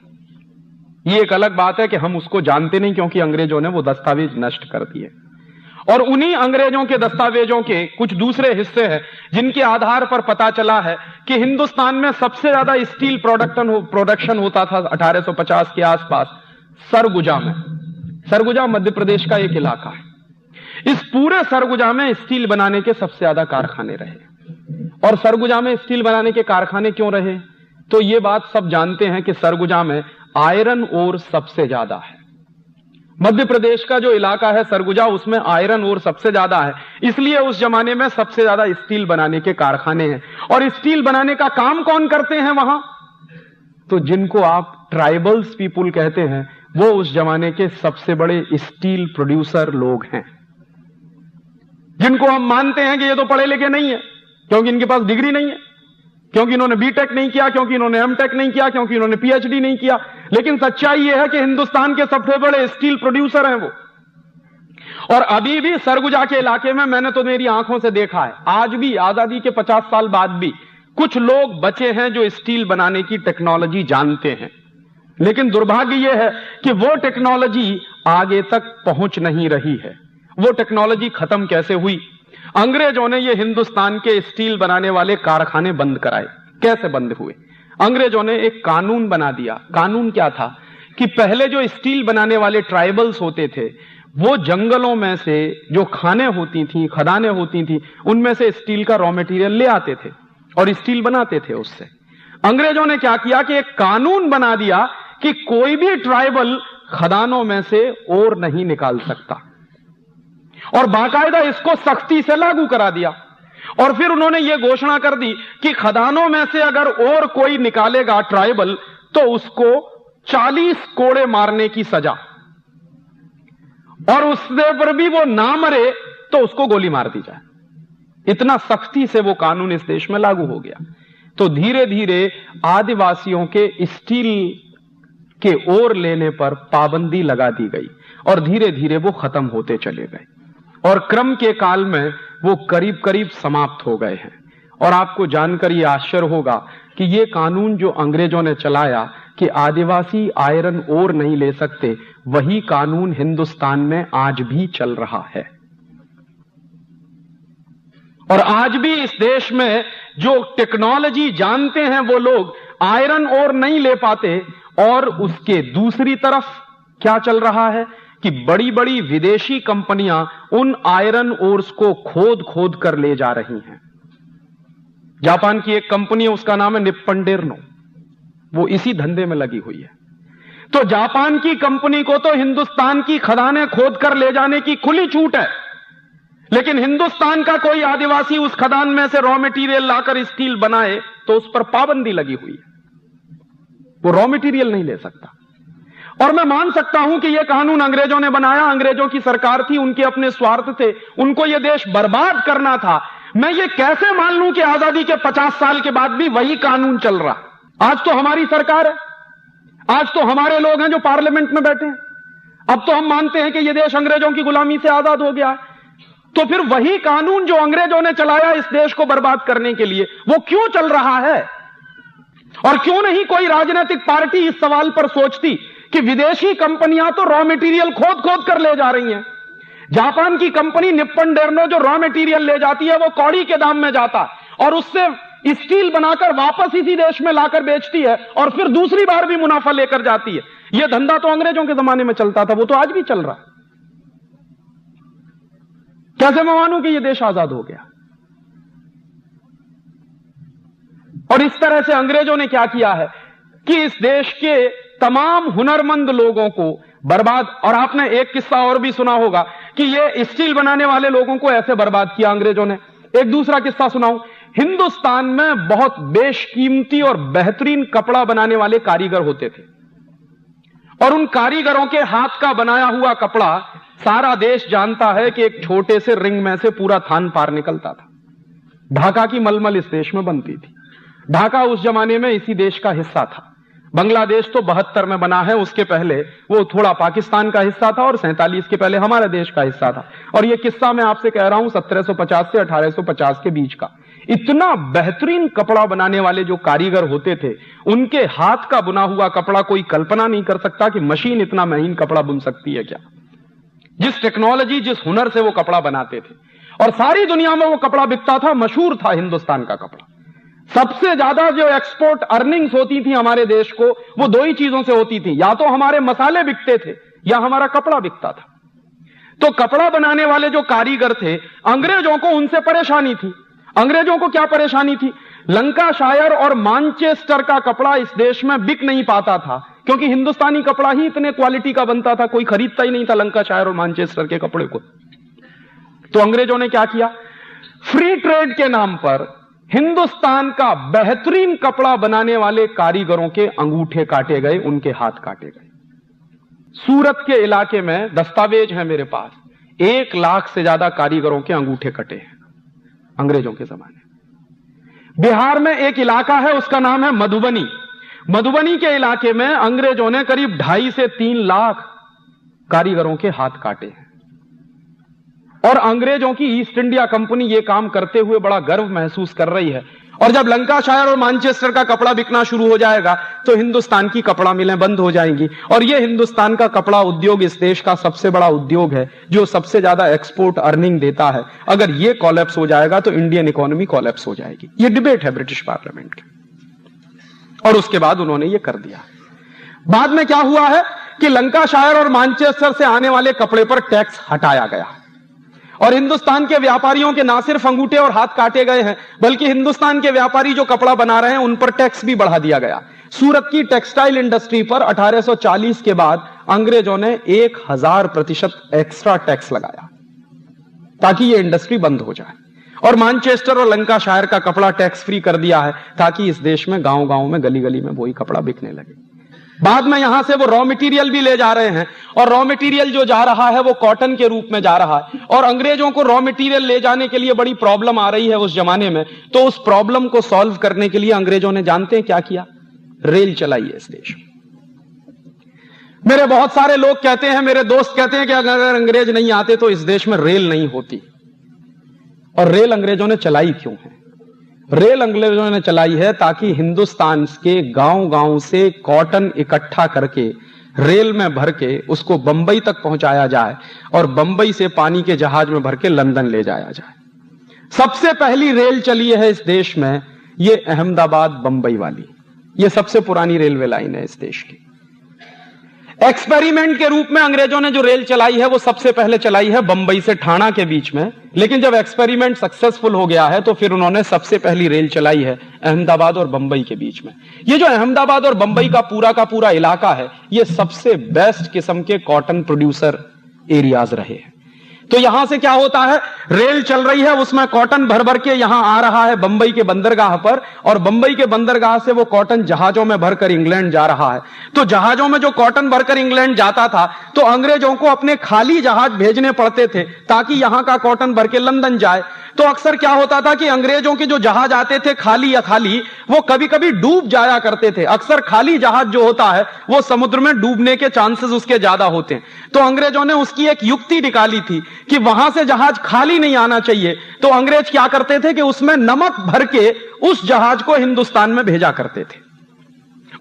Speaker 1: ये एक अलग बात है कि हम उसको जानते नहीं, क्योंकि अंग्रेजों ने वो दस्तावेज नष्ट कर दिए। और उन्हीं अंग्रेजों के दस्तावेजों के कुछ दूसरे हिस्से हैं जिनके आधार पर पता चला है कि हिंदुस्तान में सबसे ज्यादा स्टील प्रोडक्शन होता था 1850 के आसपास सरगुजा में। सरगुजा मध्य प्रदेश का एक इलाका है। इस पूरे सरगुजा में स्टील बनाने के सबसे ज्यादा कारखाने रहे। और सरगुजा में स्टील बनाने के कारखाने क्यों रहे? तो यह बात सब जानते हैं कि सरगुजा में आयरन ओर सबसे ज्यादा है। मध्य प्रदेश का जो इलाका है सरगुजा, उसमें आयरन ओर सबसे ज्यादा है, इसलिए उस जमाने में सबसे ज्यादा स्टील बनाने के कारखाने हैं। और स्टील बनाने का काम कौन करते हैं वहां? तो जिनको आप ट्राइबल्स पीपुल कहते हैं, वो उस जमाने के सबसे बड़े स्टील प्रोड्यूसर लोग हैं, जिनको हम मानते हैं कि ये तो पढ़े लिखे नहीं है, क्योंकि इनके पास डिग्री नहीं है, क्योंकि इन्होंने बीटेक नहीं किया, क्योंकि इन्होंने एमटेक नहीं किया, क्योंकि इन्होंने पीएचडी नहीं किया। लेकिन सच्चाई यह है कि हिंदुस्तान के सबसे बड़े स्टील प्रोड्यूसर हैं वो। और अभी भी सरगुजा के इलाके में मैंने तो मेरी आंखों से देखा है, आज भी आजादी के 50 साल बाद भी कुछ लोग बचे हैं जो स्टील बनाने की टेक्नोलॉजी जानते हैं। लेकिन दुर्भाग्य यह है कि वो टेक्नोलॉजी आगे तक पहुंच नहीं रही है। वो टेक्नोलॉजी खत्म कैसे हुई? अंग्रेजों ने ये हिंदुस्तान के स्टील बनाने वाले कारखाने बंद कराए। कैसे बंद हुए? अंग्रेजों ने एक कानून बना दिया। कानून क्या था कि पहले जो स्टील बनाने वाले ट्राइबल्स होते थे, वो जंगलों में से जो खाने होती थी, खदानें होती थी, उनमें से स्टील का रॉ मटेरियल ले आते थे और स्टील बनाते थे उससे। अंग्रेजों ने क्या किया कि एक कानून बना दिया कि कोई भी ट्राइबल खदानों में से ओर नहीं निकाल सकता, और बाकायदा इसको सख्ती से लागू करा दिया। और फिर उन्होंने यह घोषणा कर दी कि खदानों में से अगर और कोई निकालेगा ट्राइबल, तो उसको 40 कोड़े मारने की सजा, और उससे पर भी वो ना मरे तो उसको गोली मार दी जाए। इतना सख्ती से वो कानून इस देश में लागू हो गया। तो धीरे धीरे आदिवासियों के स्टील के ओर लेने पर पाबंदी लगा दी गई और धीरे धीरे वो खत्म होते चले गए, और क्रम के काल में वो करीब करीब समाप्त हो गए हैं। और आपको जानकर ये आश्चर्य होगा कि ये कानून जो अंग्रेजों ने चलाया कि आदिवासी आयरन ओर नहीं ले सकते, वही कानून हिंदुस्तान में आज भी चल रहा है। और आज भी इस देश में जो टेक्नोलॉजी जानते हैं वो लोग आयरन ओर नहीं ले पाते। और उसके दूसरी तरफ क्या चल रहा है कि बड़ी बड़ी विदेशी कंपनियां उन आयरन ओर्स को खोद खोद कर ले जा रही हैं। जापान की एक कंपनी है, उसका नाम है निप्पन डेर्नो, वो इसी धंधे में लगी हुई है। तो जापान की कंपनी को तो हिंदुस्तान की खदानें खोद कर ले जाने की खुली छूट है, लेकिन हिंदुस्तान का कोई आदिवासी उस खदान में से रॉ मटेरियल लाकर स्टील बनाए तो उस पर पाबंदी लगी हुई है, वो रॉ मटेरियल नहीं ले सकता। और मैं मान सकता हूं कि यह कानून अंग्रेजों ने बनाया, अंग्रेजों की सरकार थी, उनके अपने स्वार्थ थे, उनको यह देश बर्बाद करना था। मैं ये कैसे मान लूं कि आजादी के 50 साल के बाद भी वही कानून चल रहा? आज तो हमारी सरकार है, आज तो हमारे लोग हैं जो पार्लियामेंट में बैठे हैं। अब तो हम मानते हैं कि यह देश अंग्रेजों की गुलामी से आजाद हो गया है। तो फिर वही कानून जो अंग्रेजों ने चलाया इस देश को बर्बाद करने के लिए, वो क्यों चल रहा है? और क्यों नहीं कोई राजनीतिक पार्टी इस सवाल पर सोचती कि विदेशी कंपनियां तो रॉ मटेरियल खोद खोद कर ले जा रही हैं। जापान की कंपनी निप्पन डेर्नो जो रॉ मटेरियल ले जाती है वो कौड़ी के दाम में जाता है और उससे स्टील बनाकर वापस इसी देश में लाकर बेचती है और फिर दूसरी बार भी मुनाफा लेकर जाती है। यह धंधा तो अंग्रेजों के जमाने में चलता था, वो तो आज भी चल रहा है। कैसे मैं मानूं कि यह देश आजाद हो गया? और इस तरह से अंग्रेजों ने क्या किया है कि इस देश के तमाम हुनरमंद लोगों को बर्बाद। और आपने एक किस्सा और भी सुना होगा कि ये स्टील बनाने वाले लोगों को ऐसे बर्बाद किया अंग्रेजों ने। एक दूसरा किस्सा सुनाऊं। हिंदुस्तान में बहुत बेशकीमती और बेहतरीन कपड़ा बनाने वाले कारीगर होते थे और उन कारीगरों के हाथ का बनाया हुआ कपड़ा सारा देश जानता है कि एक छोटे से रिंग में से पूरा थान पार निकलता था। ढाका की मलमल इस देश में बनती थी। ढाका उस जमाने में इसी देश का हिस्सा था। बांग्लादेश तो 72 में बना है, उसके पहले वो थोड़ा पाकिस्तान का हिस्सा था और 47 के पहले हमारे देश का हिस्सा था। और ये किस्सा मैं आपसे कह रहा हूं 1750 से 1850 के बीच का। इतना बेहतरीन कपड़ा बनाने वाले जो कारीगर होते थे, उनके हाथ का बुना हुआ कपड़ा कोई कल्पना नहीं कर सकता कि मशीन इतना महीन कपड़ा बुन सकती है क्या। जिस टेक्नोलॉजी, जिस हुनर से वो कपड़ा बनाते थे, और सारी दुनिया में वो कपड़ा बिकता था, मशहूर था हिंदुस्तान का कपड़ा। सबसे ज्यादा जो एक्सपोर्ट अर्निंग्स होती थी हमारे देश को, वो दो ही चीजों से होती थी, या तो हमारे मसाले बिकते थे या हमारा कपड़ा बिकता था। तो कपड़ा बनाने वाले जो कारीगर थे, अंग्रेजों को उनसे परेशानी थी। अंग्रेजों को क्या परेशानी थी? लंकाशायर और मानचेस्टर का कपड़ा इस देश में बिक नहीं पाता था, क्योंकि हिंदुस्तानी कपड़ा ही इतने क्वालिटी का बनता था, कोई खरीदता ही नहीं था लंकाशायर और मानचेस्टर के कपड़े को। तो अंग्रेजों ने क्या किया? फ्री ट्रेड के नाम पर हिंदुस्तान का बेहतरीन कपड़ा बनाने वाले कारीगरों के अंगूठे काटे गए, उनके हाथ काटे गए। सूरत के इलाके में दस्तावेज है मेरे पास, 1 लाख से ज्यादा कारीगरों के अंगूठे कटे हैं अंग्रेजों के जमाने। बिहार में एक इलाका है, उसका नाम है मधुबनी। मधुबनी के इलाके में अंग्रेजों ने करीब 2.5 से 3 लाख कारीगरों के हाथ काटे हैं। और अंग्रेजों की ईस्ट इंडिया कंपनी ये काम करते हुए बड़ा गर्व महसूस कर रही है। और जब लंकाशायर और मानचेस्टर का कपड़ा बिकना शुरू हो जाएगा तो हिंदुस्तान की कपड़ा मिलें बंद हो जाएंगी। और यह हिंदुस्तान का कपड़ा उद्योग इस देश का सबसे बड़ा उद्योग है, जो सबसे ज्यादा एक्सपोर्ट अर्निंग देता है। अगर यह कॉलेप्स हो जाएगा तो इंडियन इकोनॉमी कॉलेप्स हो जाएगी। यह डिबेट है ब्रिटिश पार्लियामेंट की, और उसके बाद उन्होंने यह कर दिया। बाद में क्या हुआ है कि लंकाशायर और मानचेस्टर से आने वाले कपड़े पर टैक्स हटाया गया, और हिंदुस्तान के व्यापारियों के ना सिर्फ अंगूठे और हाथ काटे गए हैं, बल्कि हिंदुस्तान के व्यापारी जो कपड़ा बना रहे हैं उन पर टैक्स भी बढ़ा दिया गया। सूरत की टेक्सटाइल इंडस्ट्री पर 1840 के बाद अंग्रेजों ने 1000% एक्स्ट्रा टैक्स लगाया ताकि यह इंडस्ट्री बंद हो जाए। और मानचेस्टर और लंकाशायर का कपड़ा टैक्स फ्री कर दिया है ताकि इस देश में गांव गांव में गली गली में वही कपड़ा बिकने लगे। बाद में यहां से वो रॉ मटेरियल भी ले जा रहे हैं, और रॉ मटेरियल जो जा रहा है वो कॉटन के रूप में जा रहा है। और अंग्रेजों को रॉ मटेरियल ले जाने के लिए बड़ी प्रॉब्लम आ रही है उस जमाने में। तो उस प्रॉब्लम को सॉल्व करने के लिए अंग्रेजों ने जानते हैं क्या किया? रेल चलाई है इस देश में। मेरे बहुत सारे लोग कहते हैं, मेरे दोस्त कहते हैं कि अगर अंग्रेज नहीं आते तो इस देश में रेल नहीं होती। और रेल अंग्रेजों ने चलाई क्यों है? रेल अंग्रेजों ने चलाई है ताकि हिंदुस्तान के गांव गांव से कॉटन इकट्ठा करके रेल में भर के उसको बंबई तक पहुंचाया जाए, और बंबई से पानी के जहाज में भर के लंदन ले जाया जाए। सबसे पहली रेल चली है इस देश में, ये अहमदाबाद बंबई वाली, ये सबसे पुरानी रेलवे लाइन है इस देश की। एक्सपेरिमेंट के रूप में अंग्रेजों ने जो रेल चलाई है वो सबसे पहले चलाई है बंबई से ठाणा के बीच में। लेकिन जब एक्सपेरिमेंट सक्सेसफुल हो गया है तो फिर उन्होंने सबसे पहली रेल चलाई है अहमदाबाद और बंबई के बीच में। ये जो अहमदाबाद और बंबई का पूरा इलाका है, ये सबसे बेस्ट किस्म के कॉटन प्रोड्यूसर एरियाज रहे हैं। तो यहां से क्या होता है, रेल चल रही है, उसमें कॉटन भर भर के यहां आ रहा है बंबई के बंदरगाह पर, और बंबई के बंदरगाह से वो कॉटन जहाजों में भरकर इंग्लैंड जा रहा है। तो जहाजों में जो कॉटन भरकर इंग्लैंड जाता था तो अंग्रेजों को अपने खाली जहाज भेजने पड़ते थे ताकि यहां का कॉटन भर के लंदन जाए। तो अक्सर क्या होता था कि अंग्रेजों के जो जहाज आते थे खाली या खाली, वो कभी कभी डूब जाया करते थे। अक्सर खाली जहाज जो होता है वो समुद्र में डूबने के चांसेस उसके ज्यादा होते हैं। तो अंग्रेजों ने उसकी एक युक्ति निकाली थी कि वहां से जहाज खाली नहीं आना चाहिए। तो अंग्रेज क्या करते थे कि उसमें नमक भर के उस जहाज को हिंदुस्तान में भेजा करते थे,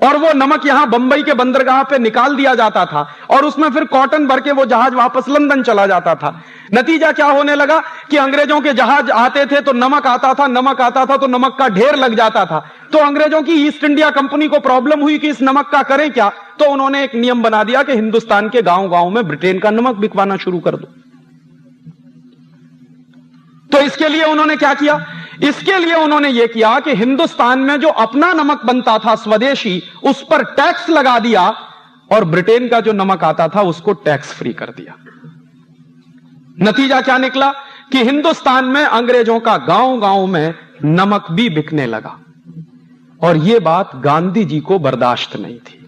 Speaker 1: और वो नमक यहां बंबई के बंदरगाह पे निकाल दिया जाता था, और उसमें फिर कॉटन भर के वो जहाज वापस लंदन चला जाता था। नतीजा क्या होने लगा कि अंग्रेजों के जहाज आते थे तो नमक आता था, नमक आता था तो नमक का ढेर लग जाता था। तो अंग्रेजों की ईस्ट इंडिया कंपनी को प्रॉब्लम हुई कि इस नमक का करें क्या। तो उन्होंने एक नियम बना दिया कि हिंदुस्तान के गांव गांव में ब्रिटेन का नमक बिकवाना शुरू कर दो। तो इसके लिए उन्होंने क्या किया? इसके लिए उन्होंने यह किया कि हिंदुस्तान में जो अपना नमक बनता था स्वदेशी, उस पर टैक्स लगा दिया, और ब्रिटेन का जो नमक आता था उसको टैक्स फ्री कर दिया। नतीजा क्या निकला कि हिंदुस्तान में अंग्रेजों का गांव गांव में नमक भी बिकने लगा। और यह बात गांधी जी को बर्दाश्त नहीं थी।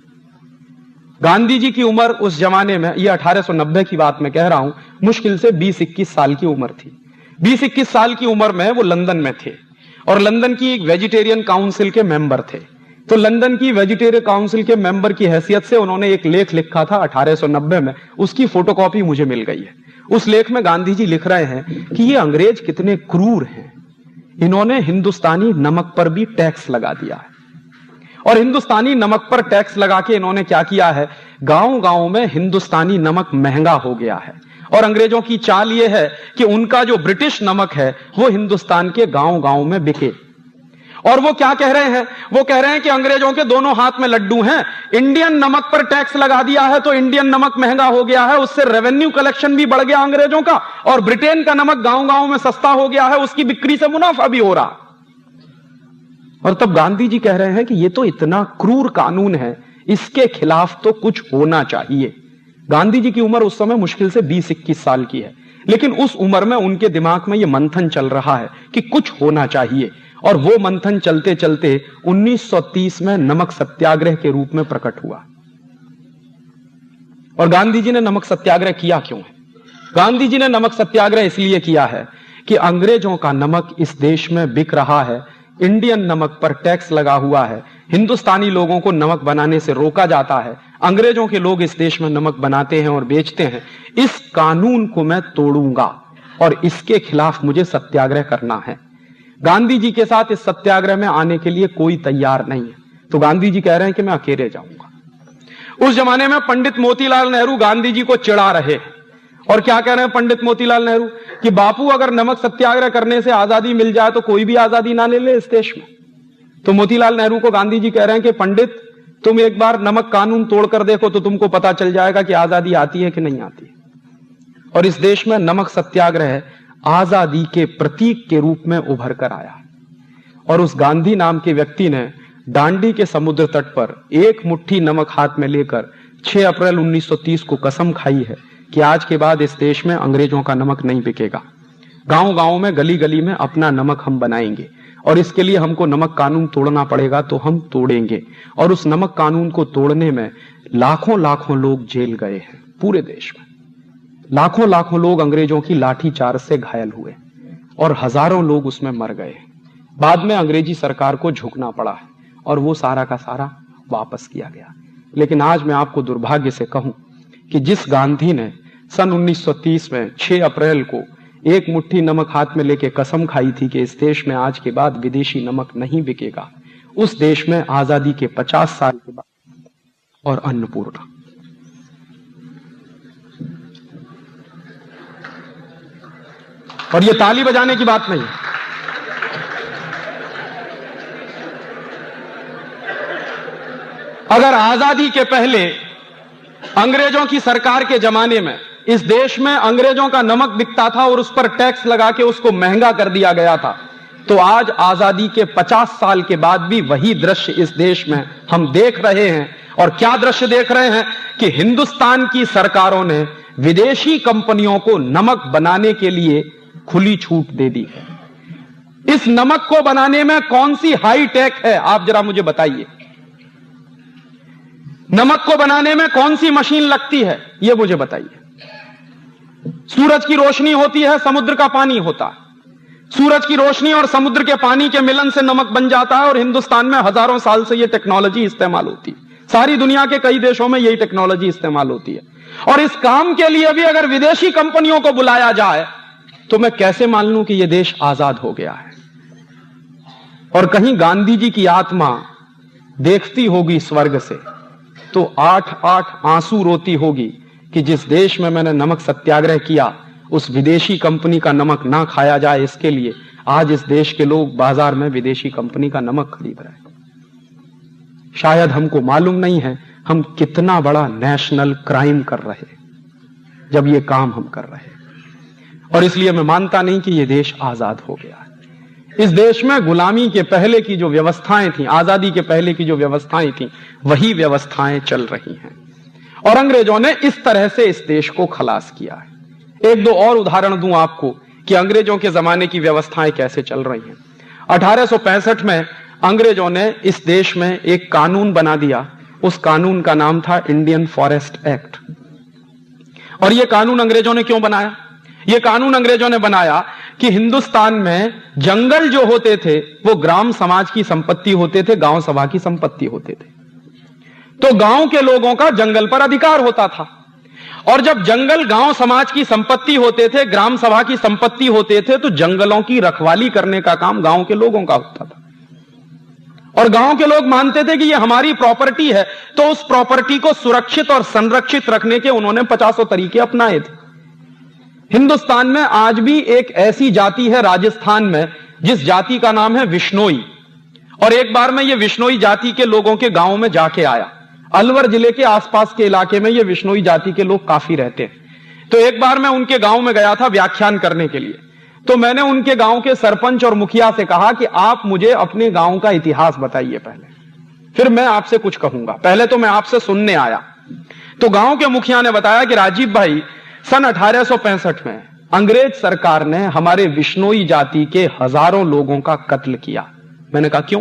Speaker 1: गांधी जी की उम्र उस जमाने में, यह 1890 की बात मैं कह रहा हूं, मुश्किल से 20-21 साल की उम्र थी। 20-21 साल की उम्र में वो लंदन में थे, और लंदन की एक वेजिटेरियन काउंसिल के मेंबर थे। तो लंदन की वेजिटेरियन काउंसिल के मेंबर की हैसियत से उन्होंने एक लेख लिखा था 1890 में, उसकी फोटोकॉपी मुझे मिल गई है। उस लेख में गांधी जी लिख रहे हैं कि ये अंग्रेज कितने क्रूर हैं, इन्होंने हिंदुस्तानी नमक पर भी टैक्स लगा दिया है। और हिंदुस्तानी नमक पर टैक्स लगा के इन्होंने क्या किया है, गांव गांव में हिंदुस्तानी नमक महंगा हो गया है। और अंग्रेजों की चाल यह है कि उनका जो ब्रिटिश नमक है वो हिंदुस्तान के गांव गांव में बिके। और वो क्या कह रहे हैं? वो कह रहे हैं कि अंग्रेजों के दोनों हाथ में लड्डू हैं, इंडियन नमक पर टैक्स लगा दिया है तो इंडियन नमक महंगा हो गया है, उससे रेवेन्यू कलेक्शन भी बढ़ गया अंग्रेजों का, और ब्रिटेन का नमक गांव गांव में सस्ता हो गया है, उसकी बिक्री से मुनाफा भी हो रहा। और तब गांधी जी कह रहे हैं कि ये तो इतना क्रूर कानून है, इसके खिलाफ तो कुछ होना चाहिए। गांधी जी की उम्र उस समय मुश्किल से 20-21 साल की है, लेकिन उस उम्र में उनके दिमाग में यह मंथन चल रहा है कि कुछ होना चाहिए। और वो मंथन चलते चलते 1930 में नमक सत्याग्रह के रूप में प्रकट हुआ। और गांधी जी ने नमक सत्याग्रह किया क्यों है? गांधी जी ने नमक सत्याग्रह इसलिए किया है कि अंग्रेजों का नमक इस देश में बिक रहा है, इंडियन नमक पर टैक्स लगा हुआ है, हिंदुस्तानी लोगों को नमक बनाने से रोका जाता है, अंग्रेजों के लोग इस देश में नमक बनाते हैं और बेचते हैं। इस कानून को मैं तोड़ूंगा और इसके खिलाफ मुझे सत्याग्रह करना है। गांधी जी के साथ इस सत्याग्रह में आने के लिए कोई तैयार नहीं है, तो गांधी जी कह रहे हैं कि मैं अकेले जाऊंगा। उस जमाने में पंडित मोतीलाल नेहरू गांधी जी को चिढ़ा रहे और क्या कह रहे हैं पंडित मोतीलाल नेहरू कि बापू अगर नमक सत्याग्रह करने से आजादी मिल जाए तो कोई भी आजादी ना ले ले इस देश में। तो मोतीलाल नेहरू को गांधी जी कह रहे हैं कि पंडित तुम एक बार नमक कानून तोड़कर देखो तो तुमको पता चल जाएगा कि आजादी आती है कि नहीं आती है। और इस देश में नमक सत्याग्रह आजादी के प्रतीक के रूप में उभर कर आया। और उस गांधी नाम के व्यक्ति ने दांडी के समुद्र तट पर एक मुट्ठी नमक हाथ में लेकर 6 अप्रैल 1930 को कसम खाई है कि आज के बाद इस देश में अंग्रेजों का नमक नहीं बिकेगा, गांव गांव में गली गली में अपना नमक हम बनाएंगे, और इसके लिए हमको नमक कानून तोड़ना पड़ेगा तो हम तोड़ेंगे। और उस नमक कानून को तोड़ने में लाखों लाखों लोग जेल गए हैं, पूरे देश में लाखों लाखों लोग अंग्रेजों की लाठीचार्ज से घायल हुए और हजारों लोग उसमें मर गए। बाद में अंग्रेजी सरकार को झुकना पड़ा है और वो सारा का सारा वापस किया गया। लेकिन आज मैं आपको दुर्भाग्य से कहूं कि जिस गांधी ने सन 1930 में 6 अप्रैल को एक मुट्ठी नमक हाथ में लेके कसम खाई थी कि इस देश में आज के बाद विदेशी नमक नहीं बिकेगा, उस देश में आजादी के 50 साल के बाद और अन्नपूर्णा। और ये ताली बजाने की बात नहीं, अगर आजादी के पहले अंग्रेजों की सरकार के जमाने में इस देश में अंग्रेजों का नमक बिकता था और उस पर टैक्स लगा के उसको महंगा कर दिया गया था, तो आज आजादी के 50 साल के बाद भी वही दृश्य इस देश में हम देख रहे हैं। और क्या दृश्य देख रहे हैं कि हिंदुस्तान की सरकारों ने विदेशी कंपनियों को नमक बनाने के लिए खुली छूट दे दी है। इस नमक को बनाने में कौन सी हाई टेक है, आप जरा मुझे बताइए। नमक को बनाने में कौन सी मशीन लगती है, यह मुझे बताइए। सूरज की रोशनी होती है, समुद्र का पानी होता है, सूरज की रोशनी और समुद्र के पानी के मिलन से नमक बन जाता है। और हिंदुस्तान में हजारों साल से यह टेक्नोलॉजी इस्तेमाल होती है, सारी दुनिया के कई देशों में यही टेक्नोलॉजी इस्तेमाल होती है। और इस काम के लिए भी अगर विदेशी कंपनियों को बुलाया जाए तो मैं कैसे मान लूं कि यह देश आजाद हो गया है। और कहीं गांधी जी की आत्मा देखती होगी स्वर्ग से तो 8-8 आंसू रोती होगी कि जिस देश में मैंने नमक सत्याग्रह किया उस विदेशी कंपनी का नमक ना खाया जाए, इसके लिए आज इस देश के लोग बाजार में विदेशी कंपनी का नमक खरीद रहे हैं। शायद हमको मालूम नहीं है हम कितना बड़ा नेशनल क्राइम कर रहे हैं जब ये काम हम कर रहे हैं। और इसलिए मैं मानता नहीं कि यह देश आजाद हो गया है। इस देश में गुलामी के पहले की जो व्यवस्थाएं थी, आजादी के पहले की जो व्यवस्थाएं थी, वही व्यवस्थाएं चल रही हैं। और अंग्रेजों ने इस तरह से इस देश को खलास किया है। एक दो और उदाहरण दूं आपको कि अंग्रेजों के जमाने की व्यवस्थाएं कैसे चल रही हैं। 1865 में अंग्रेजों ने इस देश में एक कानून बना दिया। उस कानून का नाम था इंडियन फॉरेस्ट एक्ट। और यह कानून अंग्रेजों ने क्यों बनाया? यह कानून अंग्रेजों ने बनाया कि हिंदुस्तान में जंगल जो होते थे वो ग्राम समाज की संपत्ति होते थे, गांव सभा की संपत्ति होते थे। तो गांव के लोगों का जंगल पर अधिकार होता था। और जब जंगल गांव समाज की संपत्ति होते थे, ग्राम सभा की संपत्ति होते थे, तो जंगलों की रखवाली करने का काम गांव के लोगों का होता था। और गांव के लोग मानते थे कि ये हमारी प्रॉपर्टी है, तो उस प्रॉपर्टी को सुरक्षित और संरक्षित रखने के उन्होंने 50 तरीके अपनाए थे। हिंदुस्तान में आज भी एक ऐसी जाति है राजस्थान में जिस जाति का नाम है विश्नोई। और एक बार मैं ये विश्नोई जाति के लोगों के गांव में जाके आया। अलवर जिले के आसपास के इलाके में ये विश्नोई जाति के लोग काफी रहते हैं। तो एक बार मैं उनके गांव में गया था व्याख्यान करने के लिए। तो मैंने उनके गांव के सरपंच और मुखिया से कहा कि आप मुझे अपने गांव का इतिहास बताइए पहले, फिर मैं आपसे कुछ कहूंगा। पहले तो मैं आपसे सुनने आया। तो गांव के मुखिया ने बताया कि राजीव भाई, सन 1865 में अंग्रेज सरकार ने हमारे विश्नोई जाति के हजारों लोगों का कत्ल किया। मैंने कहा क्यों?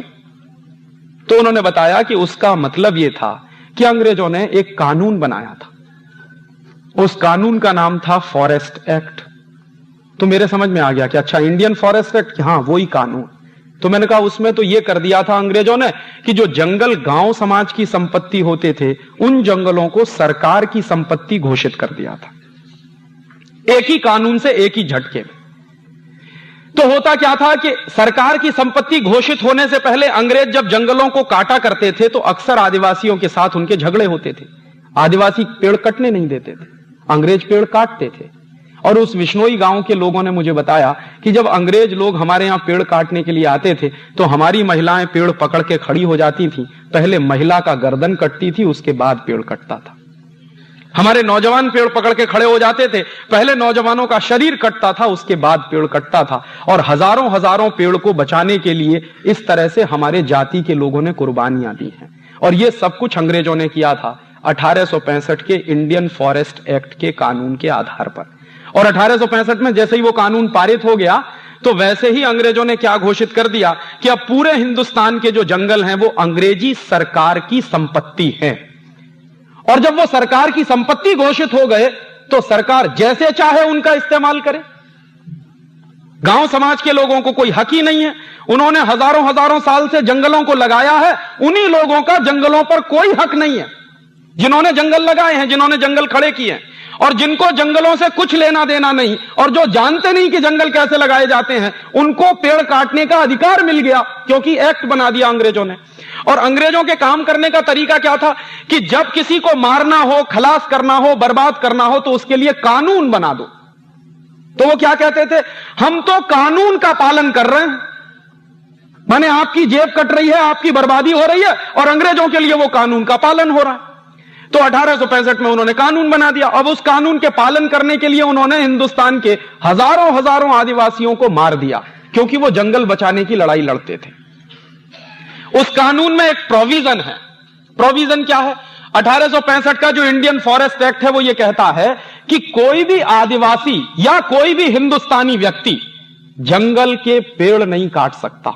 Speaker 1: तो उन्होंने बताया कि उसका मतलब यह था कि अंग्रेजों ने एक कानून बनाया था। उस कानून का नाम था फॉरेस्ट एक्ट। तो मेरे समझ में आ गया कि अच्छा, इंडियन फॉरेस्ट एक्ट, हाँ वही कानून। तो मैंने कहा उसमें तो यह कर दिया था अंग्रेजों ने कि जो जंगल गांव समाज की संपत्ति होते थे, उन जंगलों को सरकार की संपत्ति घोषित कर दिया था, एक ही कानून से, एक ही झटके में। तो होता क्या था कि सरकार की संपत्ति घोषित होने से पहले अंग्रेज जब जंगलों को काटा करते थे तो अक्सर आदिवासियों के साथ उनके झगड़े होते थे। आदिवासी पेड़ कटने नहीं देते थे, अंग्रेज पेड़ काटते थे। और उस विश्नोई गांव के लोगों ने मुझे बताया कि जब अंग्रेज लोग हमारे यहां पेड़ काटने के लिए आते थे तो हमारी महिलाएं पेड़ पकड़ के खड़ी हो जाती थी। पहले महिला का गर्दन कटती थी, उसके बाद पेड़ कटता था। हमारे नौजवान पेड़ पकड़ के खड़े हो जाते थे, पहले नौजवानों का शरीर कटता था, उसके बाद पेड़ कटता था। और हजारों हजारों पेड़ को बचाने के लिए इस तरह से हमारे जाति के लोगों ने कुर्बानियां दी हैं। और यह सब कुछ अंग्रेजों ने किया था 1865 के इंडियन फॉरेस्ट एक्ट के कानून के आधार पर। और 1865 में जैसे ही वो कानून पारित हो गया तो वैसे ही अंग्रेजों ने क्या घोषित कर दिया कि अब पूरे हिंदुस्तान के जो जंगल हैं वो अंग्रेजी सरकार की संपत्ति है। और जब वो सरकार की संपत्ति घोषित हो गए तो सरकार जैसे चाहे उनका इस्तेमाल करे। गांव समाज के लोगों को कोई हक ही नहीं है। उन्होंने हजारों हजारों साल से जंगलों को लगाया है, उन्हीं लोगों का जंगलों पर कोई हक नहीं है जिन्होंने जंगल लगाए हैं, जिन्होंने जंगल खड़े किए हैं। और जिनको जंगलों से कुछ लेना देना नहीं और जो जानते नहीं कि जंगल कैसे लगाए जाते हैं, उनको पेड़ काटने का अधिकार मिल गया क्योंकि एक्ट बना दिया अंग्रेजों ने। और अंग्रेजों के काम करने का तरीका क्या था कि जब किसी को मारना हो, खलास करना हो, बर्बाद करना हो तो उसके लिए कानून बना दो। तो वो क्या कहते थे, हम तो कानून का पालन कर रहे हैं, माने आपकी जेब कट रही है, आपकी बर्बादी हो रही है और अंग्रेजों के लिए वो कानून का पालन हो रहा है। तो 1865 में उन्होंने कानून बना दिया। अब उस कानून के पालन करने के लिए उन्होंने हिंदुस्तान के हजारों हजारों आदिवासियों को मार दिया क्योंकि वो जंगल बचाने की लड़ाई लड़ते थे। उस कानून में एक प्रोविजन है। प्रोविजन क्या है? 1865 का जो इंडियन फॉरेस्ट एक्ट है वो ये कहता है कि कोई भी आदिवासी या कोई भी हिंदुस्तानी व्यक्ति जंगल के पेड़ नहीं काट सकता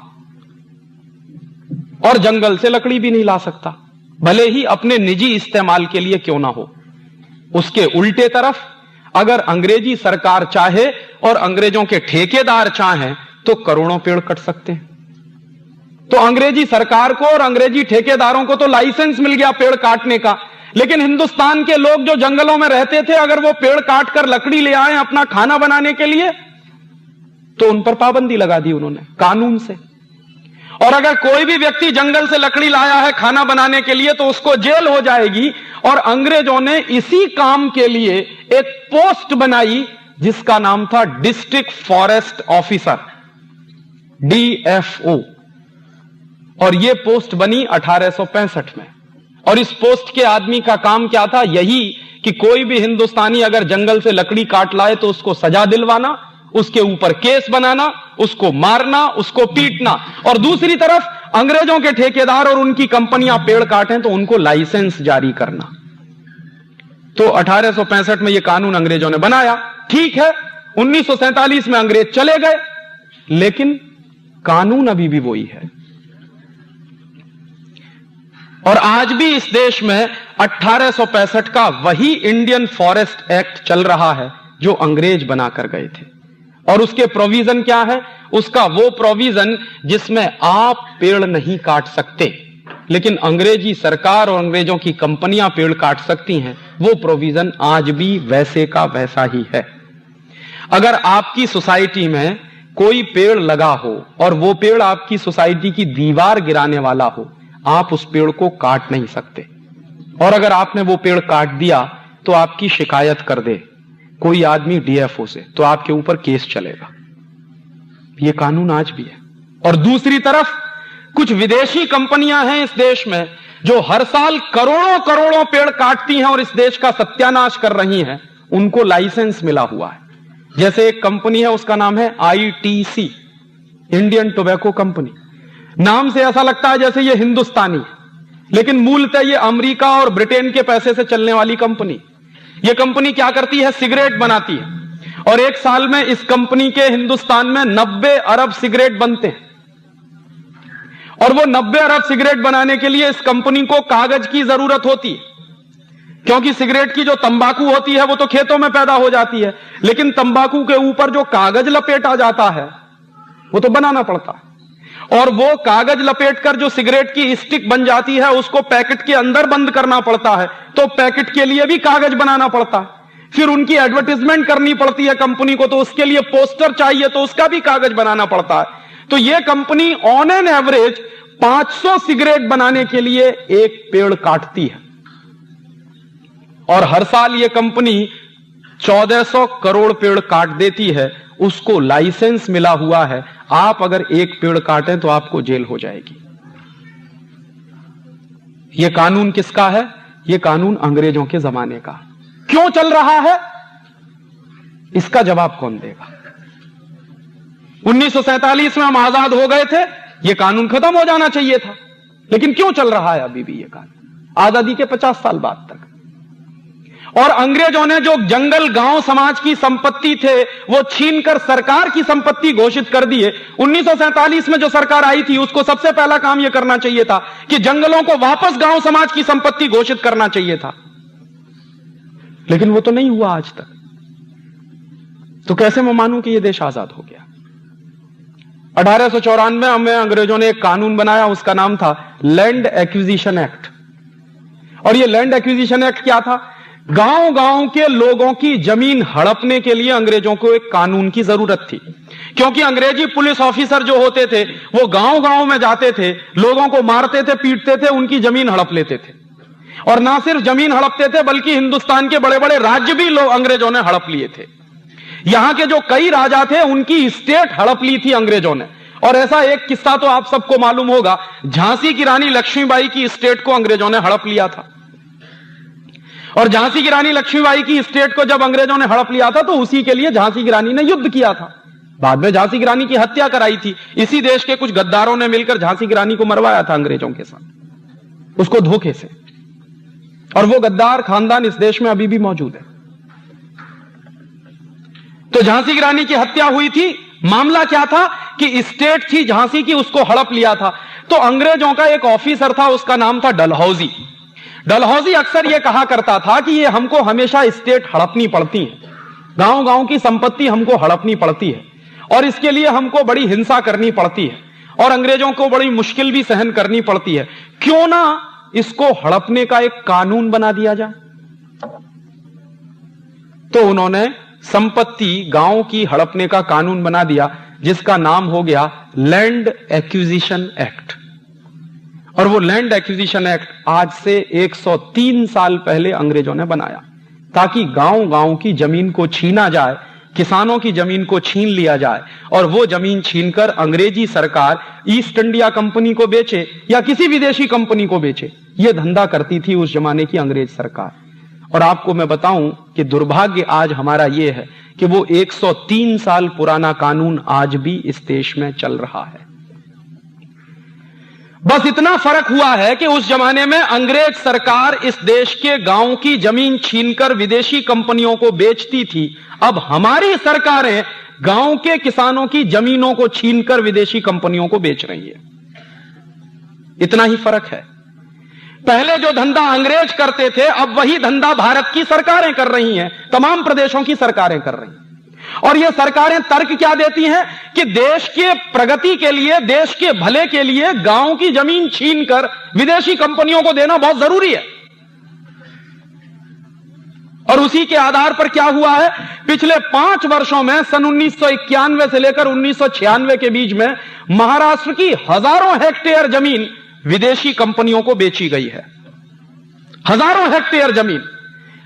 Speaker 1: और जंगल से लकड़ी भी नहीं ला सकता, भले ही अपने निजी इस्तेमाल के लिए क्यों ना हो। उसके उल्टे तरफ अगर अंग्रेजी सरकार चाहे और अंग्रेजों के ठेकेदार चाहें तो करोड़ों पेड़ कट सकते हैं। तो अंग्रेजी सरकार को और अंग्रेजी ठेकेदारों को तो लाइसेंस मिल गया पेड़ काटने का, लेकिन हिंदुस्तान के लोग जो जंगलों में रहते थे अगर वो पेड़ काट कर लकड़ी ले आए अपना खाना बनाने के लिए तो उन पर पाबंदी लगा दी उन्होंने कानून से। और अगर कोई भी व्यक्ति जंगल से लकड़ी लाया है खाना बनाने के लिए तो उसको जेल हो जाएगी। और अंग्रेजों ने इसी काम के लिए एक पोस्ट बनाई जिसका नाम था डिस्ट्रिक्ट फॉरेस्ट ऑफिसर, DFO। और यह पोस्ट बनी 1865 में। और इस पोस्ट के आदमी का काम क्या था? यही कि कोई भी हिंदुस्तानी अगर जंगल से लकड़ी काट लाए तो उसको सजा दिलवाना, उसके ऊपर केस बनाना, उसको मारना, उसको पीटना। और दूसरी तरफ अंग्रेजों के ठेकेदार और उनकी कंपनियां पेड़ काटें तो उनको लाइसेंस जारी करना। तो 1865 में यह कानून अंग्रेजों ने बनाया। ठीक है, 1947 में अंग्रेज चले गए, लेकिन कानून अभी भी वही है। और आज भी इस देश में 1865 का वही इंडियन फॉरेस्ट एक्ट चल रहा है जो अंग्रेज बनाकर गए थे। और उसके प्रोविजन क्या है? उसका वो प्रोविजन जिसमें आप पेड़ नहीं काट सकते लेकिन अंग्रेजी सरकार और अंग्रेजों की कंपनियां पेड़ काट सकती हैं, वो प्रोविजन आज भी वैसे का वैसा ही है। अगर आपकी सोसाइटी में कोई पेड़ लगा हो और वो पेड़ आपकी सोसाइटी की दीवार गिराने वाला हो, आप उस पेड़ को काट नहीं सकते। और अगर आपने वो पेड़ काट दिया तो आपकी शिकायत कर दे कोई आदमी डीएफओ से, तो आपके ऊपर केस चलेगा। यह कानून आज भी है। और दूसरी तरफ कुछ विदेशी कंपनियां हैं इस देश में जो हर साल करोड़ों करोड़ों पेड़ काटती हैं और इस देश का सत्यानाश कर रही हैं, उनको लाइसेंस मिला हुआ है। जैसे एक कंपनी है, उसका नाम है आईटीसी, इंडियन टोबैको कंपनी। नाम से ऐसा लगता है जैसे यह हिंदुस्तानी, लेकिन मूलतः यह अमेरिका और ब्रिटेन के पैसे से चलने वाली कंपनी। यह कंपनी क्या करती है? सिगरेट बनाती है, और एक साल में इस कंपनी के हिंदुस्तान में 90 अरब सिगरेट बनते हैं। और वो 90 अरब सिगरेट बनाने के लिए इस कंपनी को कागज की जरूरत होती है, क्योंकि सिगरेट की जो तंबाकू होती है वो तो खेतों में पैदा हो जाती है, लेकिन तंबाकू के ऊपर जो कागज लपेटा जाता है वो तो बनाना पड़ता है। और वो कागज लपेटकर जो सिगरेट की स्टिक बन जाती है उसको पैकेट के अंदर बंद करना पड़ता है, तो पैकेट के लिए भी कागज बनाना पड़ता है। फिर उनकी एडवर्टाइजमेंट करनी पड़ती है कंपनी को, तो उसके लिए पोस्टर चाहिए, तो उसका भी कागज बनाना पड़ता है। तो यह company on an average 500 cigarette बनाने के लिए एक पेड़ काटती है, और हर साल यह कंपनी 1400 करोड़ पेड़ काट देती है। उसको लाइसेंस मिला हुआ है, आप अगर एक पेड़ काटें तो आपको जेल हो जाएगी। यह कानून किसका है? यह कानून अंग्रेजों के जमाने का। क्यों चल रहा है, इसका जवाब कौन देगा? 1947 में हम आजाद हो गए थे, यह कानून खत्म हो जाना चाहिए था, लेकिन क्यों चल रहा है अभी भी यह कानून, आजादी के 50 साल बाद तक? और अंग्रेजों ने जो जंगल गांव समाज की संपत्ति थे वो छीनकर सरकार की संपत्ति घोषित कर दिए। 1947 में जो सरकार आई थी उसको सबसे पहला काम यह करना चाहिए था कि जंगलों को वापस गांव समाज की संपत्ति घोषित करना चाहिए था, लेकिन वो तो नहीं हुआ आज तक। तो कैसे मैं मानूं कि यह देश आजाद हो गया? 1894 में अंग्रेजों ने एक कानून बनाया, उसका नाम था लैंड एक्विजिशन एक्ट। और यह लैंड एक्विजिशन एक्ट क्या था? गांव गांव के लोगों की जमीन हड़पने के लिए अंग्रेजों को एक कानून की जरूरत थी, क्योंकि अंग्रेजी पुलिस ऑफिसर जो होते थे वो गांव गांव में जाते थे, लोगों को मारते थे, पीटते थे, उनकी जमीन हड़प लेते थे। और ना सिर्फ जमीन हड़पते थे बल्कि हिंदुस्तान के बड़े बड़े राज्य भी लोग अंग्रेजों ने हड़प लिए थे। यहां के जो कई राजा थे उनकी स्टेट हड़प ली थी अंग्रेजों ने। और ऐसा एक किस्सा तो आप सबको मालूम होगा, झांसी की रानी लक्ष्मीबाई की स्टेट को अंग्रेजों ने हड़प लिया था। और झांसी की रानी लक्ष्मीबाई की स्टेट को जब अंग्रेजों ने हड़प लिया था तो उसी के लिए झांसी की रानी ने युद्ध किया था। बाद में झांसी की रानी की हत्या कराई थी, इसी देश के कुछ गद्दारों ने मिलकर झांसी की रानी को मरवाया था अंग्रेजों के साथ, उसको धोखे से। और वो गद्दार खानदान इस देश में अभी भी मौजूद है। तो झांसी की रानी की हत्या हुई थी। मामला क्या था कि स्टेट थी झांसी की, उसको हड़प लिया था। तो अंग्रेजों का एक ऑफिसर था, उसका नाम था डलहौजी। डलहौजी अक्सर यह कहा करता था कि ये हमको हमेशा स्टेट हड़पनी पड़ती है, गांव गांव की संपत्ति हमको हड़पनी पड़ती है, और इसके लिए हमको बड़ी हिंसा करनी पड़ती है, और अंग्रेजों को बड़ी मुश्किल भी सहन करनी पड़ती है। क्यों ना इसको हड़पने का एक कानून बना दिया जाए? तो उन्होंने संपत्ति गांव की हड़पने का कानून बना दिया, जिसका नाम हो गया लैंड एक्विजिशन एक्ट। और वो लैंड एक्विजिशन एक्ट आज से 103 साल पहले अंग्रेजों ने बनाया, ताकि गांव गांव की जमीन को छीना जाए, किसानों की जमीन को छीन लिया जाए, और वो जमीन छीनकर अंग्रेजी सरकार ईस्ट इंडिया कंपनी को बेचे या किसी विदेशी कंपनी को बेचे। ये धंधा करती थी उस जमाने की अंग्रेज सरकार। और आपको मैं बताऊं कि दुर्भाग्य आज हमारा यह है कि वो 103 साल पुराना कानून आज भी इस देश में चल रहा है। बस इतना फर्क हुआ है कि उस जमाने में अंग्रेज सरकार इस देश के गांव की जमीन छीनकर विदेशी कंपनियों को बेचती थी। अब हमारी सरकारें गांव के किसानों की जमीनों को छीनकर विदेशी कंपनियों को बेच रही है। इतना ही फर्क है। पहले जो धंधा अंग्रेज करते थे, अब वही धंधा भारत की सरकारें कर रही हैं, तमाम प्रदेशों की सरकारें कर रही हैं। और ये सरकारें तर्क क्या देती हैं कि देश के प्रगति के लिए, देश के भले के लिए गांव की जमीन छीनकर विदेशी कंपनियों को देना बहुत जरूरी है। और उसी के आधार पर क्या हुआ है, पिछले 5 वर्षों में, सन 1991 से लेकर 1996 के बीच में महाराष्ट्र की हजारों हेक्टेयर जमीन विदेशी कंपनियों को बेची गई है। हजारों हेक्टेयर जमीन।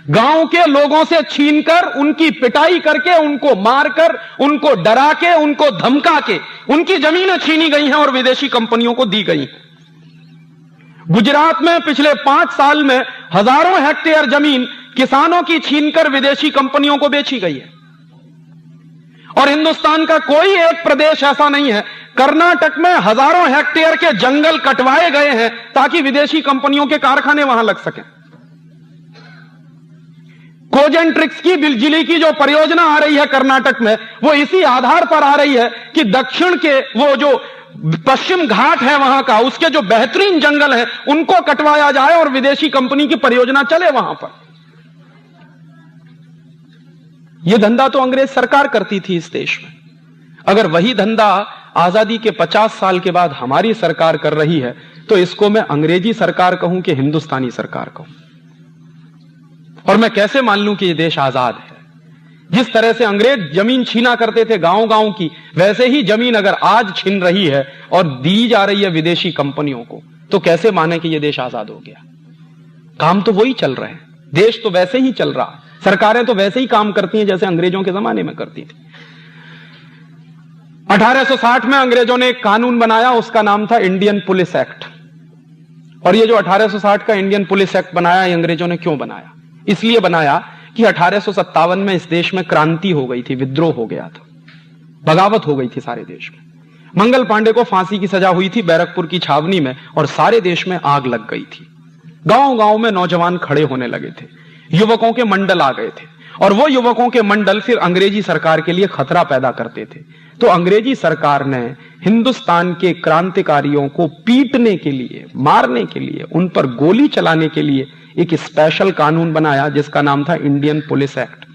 Speaker 1: गांव के लोगों से छीनकर, उनकी पिटाई करके, उनको मारकर, उनको डरा के, उनको धमका के उनकी जमीनें छीनी गई हैं और विदेशी कंपनियों को दी गई। गुजरात में पिछले 5 साल में हजारों हेक्टेयर जमीन किसानों की छीनकर विदेशी कंपनियों को बेची गई है। और हिंदुस्तान का कोई एक प्रदेश ऐसा नहीं है, कर्नाटक में हजारों हेक्टेयर के जंगल कटवाए गए हैं ताकि विदेशी कंपनियों के कारखाने वहां लग सकें। कोजेंट्रिक्स की बिजली की जो परियोजना आ रही है कर्नाटक में, वो इसी आधार पर आ रही है कि दक्षिण के वो जो पश्चिम घाट है वहां का, उसके जो बेहतरीन जंगल है उनको कटवाया जाए और विदेशी कंपनी की परियोजना चले वहां पर। यह धंधा तो अंग्रेज सरकार करती थी इस देश में। अगर वही धंधा आजादी के 50 साल के बाद हमारी सरकार कर रही है तो इसको मैं अंग्रेजी सरकार कहूं कि हिंदुस्तानी सरकार कहूं? और मैं कैसे मान लूं कि यह देश आजाद है? जिस तरह से अंग्रेज जमीन छीना करते थे गांव गांव की, वैसे ही जमीन अगर आज छीन रही है और दी जा रही है विदेशी कंपनियों को, तो कैसे माने कि यह देश आजाद हो गया? काम तो वही चल रहे हैं, देश तो वैसे ही चल रहा है, सरकारें तो वैसे ही काम करती हैं जैसे अंग्रेजों के जमाने में करती थी। 1860 में अंग्रेजों ने एक कानून बनाया, उसका नाम था इंडियन पुलिस एक्ट। और ये जो 1860 का इंडियन पुलिस एक्ट बनाया, ये अंग्रेजों ने क्यों बनाया? इसलिए बनाया कि 1857 में इस देश में क्रांति हो गई थी, विद्रोह हो गया था, बगावत हो गई थी सारे देश में। मंगल पांडे को फांसी की सजा हुई थी बैरकपुर की छावनी में और सारे देश में आग लग गई थी। गांव गांव में नौजवान खड़े होने लगे थे, युवकों के मंडल आ गए थे और वो युवकों के मंडल फिर अंग्रेजी सरकार के लिए खतरा पैदा करते थे। तो अंग्रेजी सरकार ने हिंदुस्तान के क्रांतिकारियों को पीटने के लिए, मारने के लिए, उन पर गोली चलाने के लिए एक स्पेशल कानून बनाया जिसका नाम था इंडियन पुलिस एक्ट।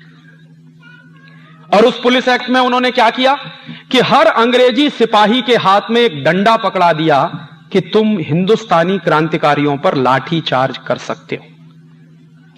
Speaker 1: और उस पुलिस एक्ट में उन्होंने क्या किया कि हर अंग्रेजी सिपाही के हाथ में एक डंडा पकड़ा दिया कि तुम हिंदुस्तानी क्रांतिकारियों पर लाठी चार्ज कर सकते हो।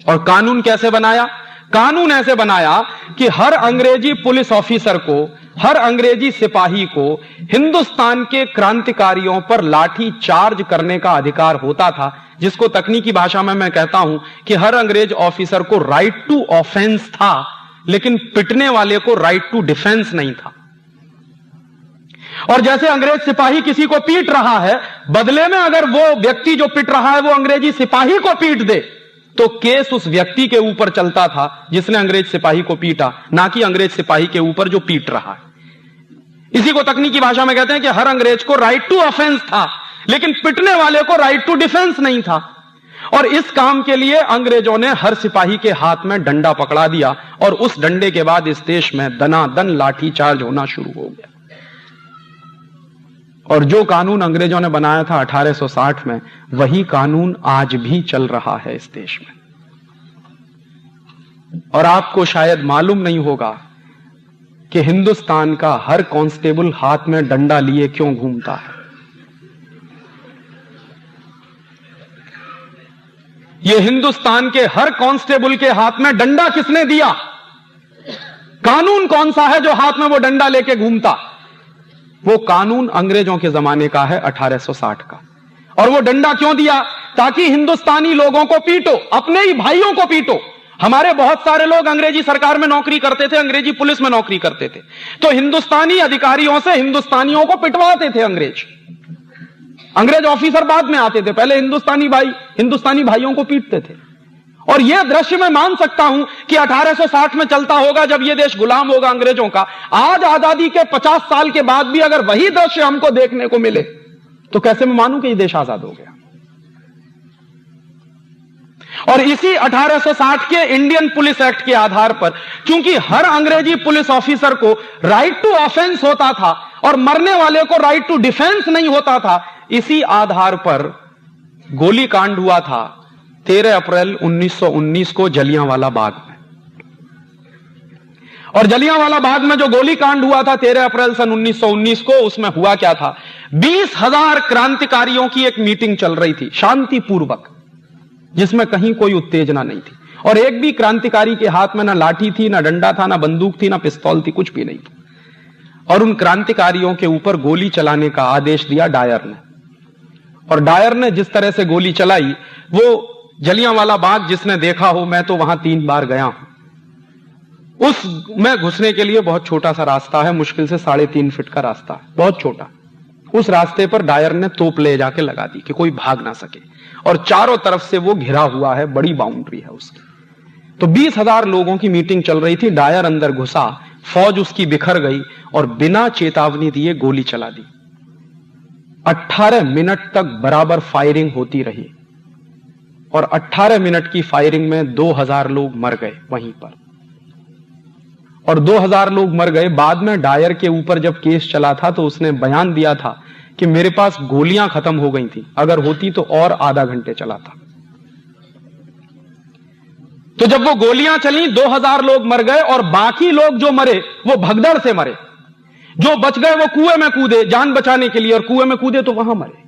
Speaker 1: और कानून कैसे बनाया? कानून ऐसे बनाया कि हर अंग्रेजी पुलिस ऑफिसर को, हर अंग्रेजी सिपाही को हिंदुस्तान के क्रांतिकारियों पर लाठी चार्ज करने का अधिकार होता था, जिसको तकनीकी भाषा में मैं कहता हूं कि हर अंग्रेज ऑफिसर को राइट टू ऑफेंस था, लेकिन पिटने वाले को राइट टू डिफेंस नहीं था। और जैसे अंग्रेज सिपाही किसी को पीट रहा है, बदले में अगर वो व्यक्ति जो पिट रहा है वो अंग्रेजी सिपाही को पीट दे, तो केस उस व्यक्ति के ऊपर चलता था जिसने अंग्रेज सिपाही को पीटा, ना कि अंग्रेज सिपाही के ऊपर जो पीट रहा है। इसी को तकनीकी भाषा में कहते हैं कि हर अंग्रेज को राइट टू ऑफेंस था, लेकिन पिटने वाले को राइट टू डिफेंस नहीं था। और इस काम के लिए अंग्रेजों ने हर सिपाही के हाथ में डंडा पकड़ा दिया और उस डंडे के बाद इस देश में दनादन लाठी चार्ज होना शुरू हो गया। और जो कानून अंग्रेजों ने बनाया था 1860 में, वही कानून आज भी चल रहा है इस देश में। और आपको शायद मालूम नहीं होगा कि हिंदुस्तान का हर कांस्टेबल हाथ में डंडा लिए क्यों घूमता है। ये हिंदुस्तान के हर कांस्टेबल के हाथ में डंडा किसने दिया? कानून कौन सा है जो हाथ में वो डंडा लेके घूमता? वो कानून अंग्रेजों के जमाने का है, 1860 का। और वो डंडा क्यों दिया? ताकि हिंदुस्तानी लोगों को पीटो, अपने ही भाइयों को पीटो। हमारे बहुत सारे लोग अंग्रेजी सरकार में नौकरी करते थे, अंग्रेजी पुलिस में नौकरी करते थे, तो हिंदुस्तानी अधिकारियों से हिंदुस्तानियों को पिटवाते थे अंग्रेज। अंग्रेज ऑफिसर बाद में आते थे, पहले हिंदुस्तानी भाइयों को पीटते थे। और यह दृश्य मैं मान सकता हूं कि 1860 में चलता होगा जब यह देश गुलाम होगा अंग्रेजों का। आज आजादी के 50 साल के बाद भी अगर वही दृश्य हमको देखने को मिले तो कैसे मैं मानूं कि यह देश आजाद हो गया। और इसी 1860 के इंडियन पुलिस एक्ट के आधार पर, चूंकि हर अंग्रेजी पुलिस ऑफिसर को राइट टू ऑफेंस होता था और मरने वाले को राइट टू डिफेंस नहीं होता था, इसी आधार पर गोली कांड हुआ था 13 अप्रैल 1919 को जलियांवाला बाग में। और जलियांवाला बाग में जो गोली कांड हुआ था 13 अप्रैल सन 1919 को, उसमें हुआ क्या था? 20,000 क्रांतिकारियों की एक मीटिंग चल रही थी शांतिपूर्वक, जिसमें कहीं कोई उत्तेजना नहीं थी। और एक भी क्रांतिकारी के हाथ में ना लाठी थी, ना डंडा था, ना बंदूक थी, ना पिस्तौल थी, कुछ भी नहीं था। और उन क्रांतिकारियों के ऊपर गोली चलाने का आदेश दिया डायर ने। और डायर ने जिस तरह से गोली चलाई, वो जलियांवाला बाग जिसने देखा हो, मैं तो वहां 3 बार गया हूं। उस में घुसने के लिए बहुत छोटा सा रास्ता है, मुश्किल से 3.5 फीट का रास्ता है, बहुत छोटा। उस रास्ते पर डायर ने तोप ले जाके लगा दी कि कोई भाग ना सके, और चारों तरफ से वो घिरा हुआ है, बड़ी बाउंड्री है उसकी। तो 20,000 लोगों की मीटिंग चल रही थी। डायर अंदर घुसा, फौज उसकी बिखर गई और बिना चेतावनी दिए गोली चला दी। 18 मिनट तक बराबर फायरिंग होती रही और 18 मिनट की फायरिंग में 2,000 लोग मर गए वहीं पर, और 2,000 लोग मर गए। बाद में डायर के ऊपर जब केस चला था तो उसने बयान दिया था कि मेरे पास गोलियां खत्म हो गई थी, अगर होती तो और आधा घंटे चला था। तो जब वो गोलियां चली 2,000 लोग मर गए, और बाकी लोग जो मरे वो भगदड़ से मरे। जो बच गए वो कुएं में कूदे जान बचाने के लिए, और कुएं में कूदे तो वहां मरे।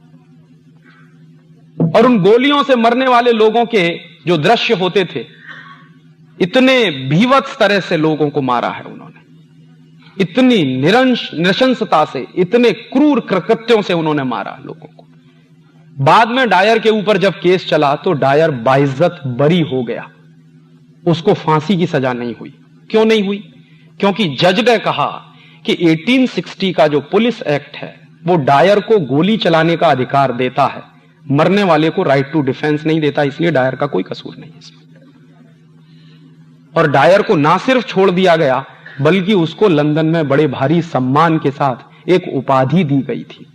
Speaker 1: और उन गोलियों से मरने वाले लोगों के जो दृश्य होते थे, इतने भीभत्स तरह से लोगों को मारा है उन्होंने, इतनी नृशंसता से, इतने क्रूर कृत्यों से उन्होंने मारा लोगों को। बाद में डायर के ऊपर जब केस चला तो डायर बाइज्जत बरी हो गया, उसको फांसी की सजा नहीं हुई। क्यों नहीं हुई? क्योंकि जज ने कहा कि 1860 का जो पुलिस एक्ट है वो डायर को गोली चलाने का अधिकार देता है, मरने वाले को राइट टू डिफेंस नहीं देता, इसलिए डायर का कोई कसूर नहीं इसमें। और डायर को ना सिर्फ छोड़ दिया गया, बल्कि उसको लंदन में बड़े भारी सम्मान के साथ एक उपाधि दी गई थी,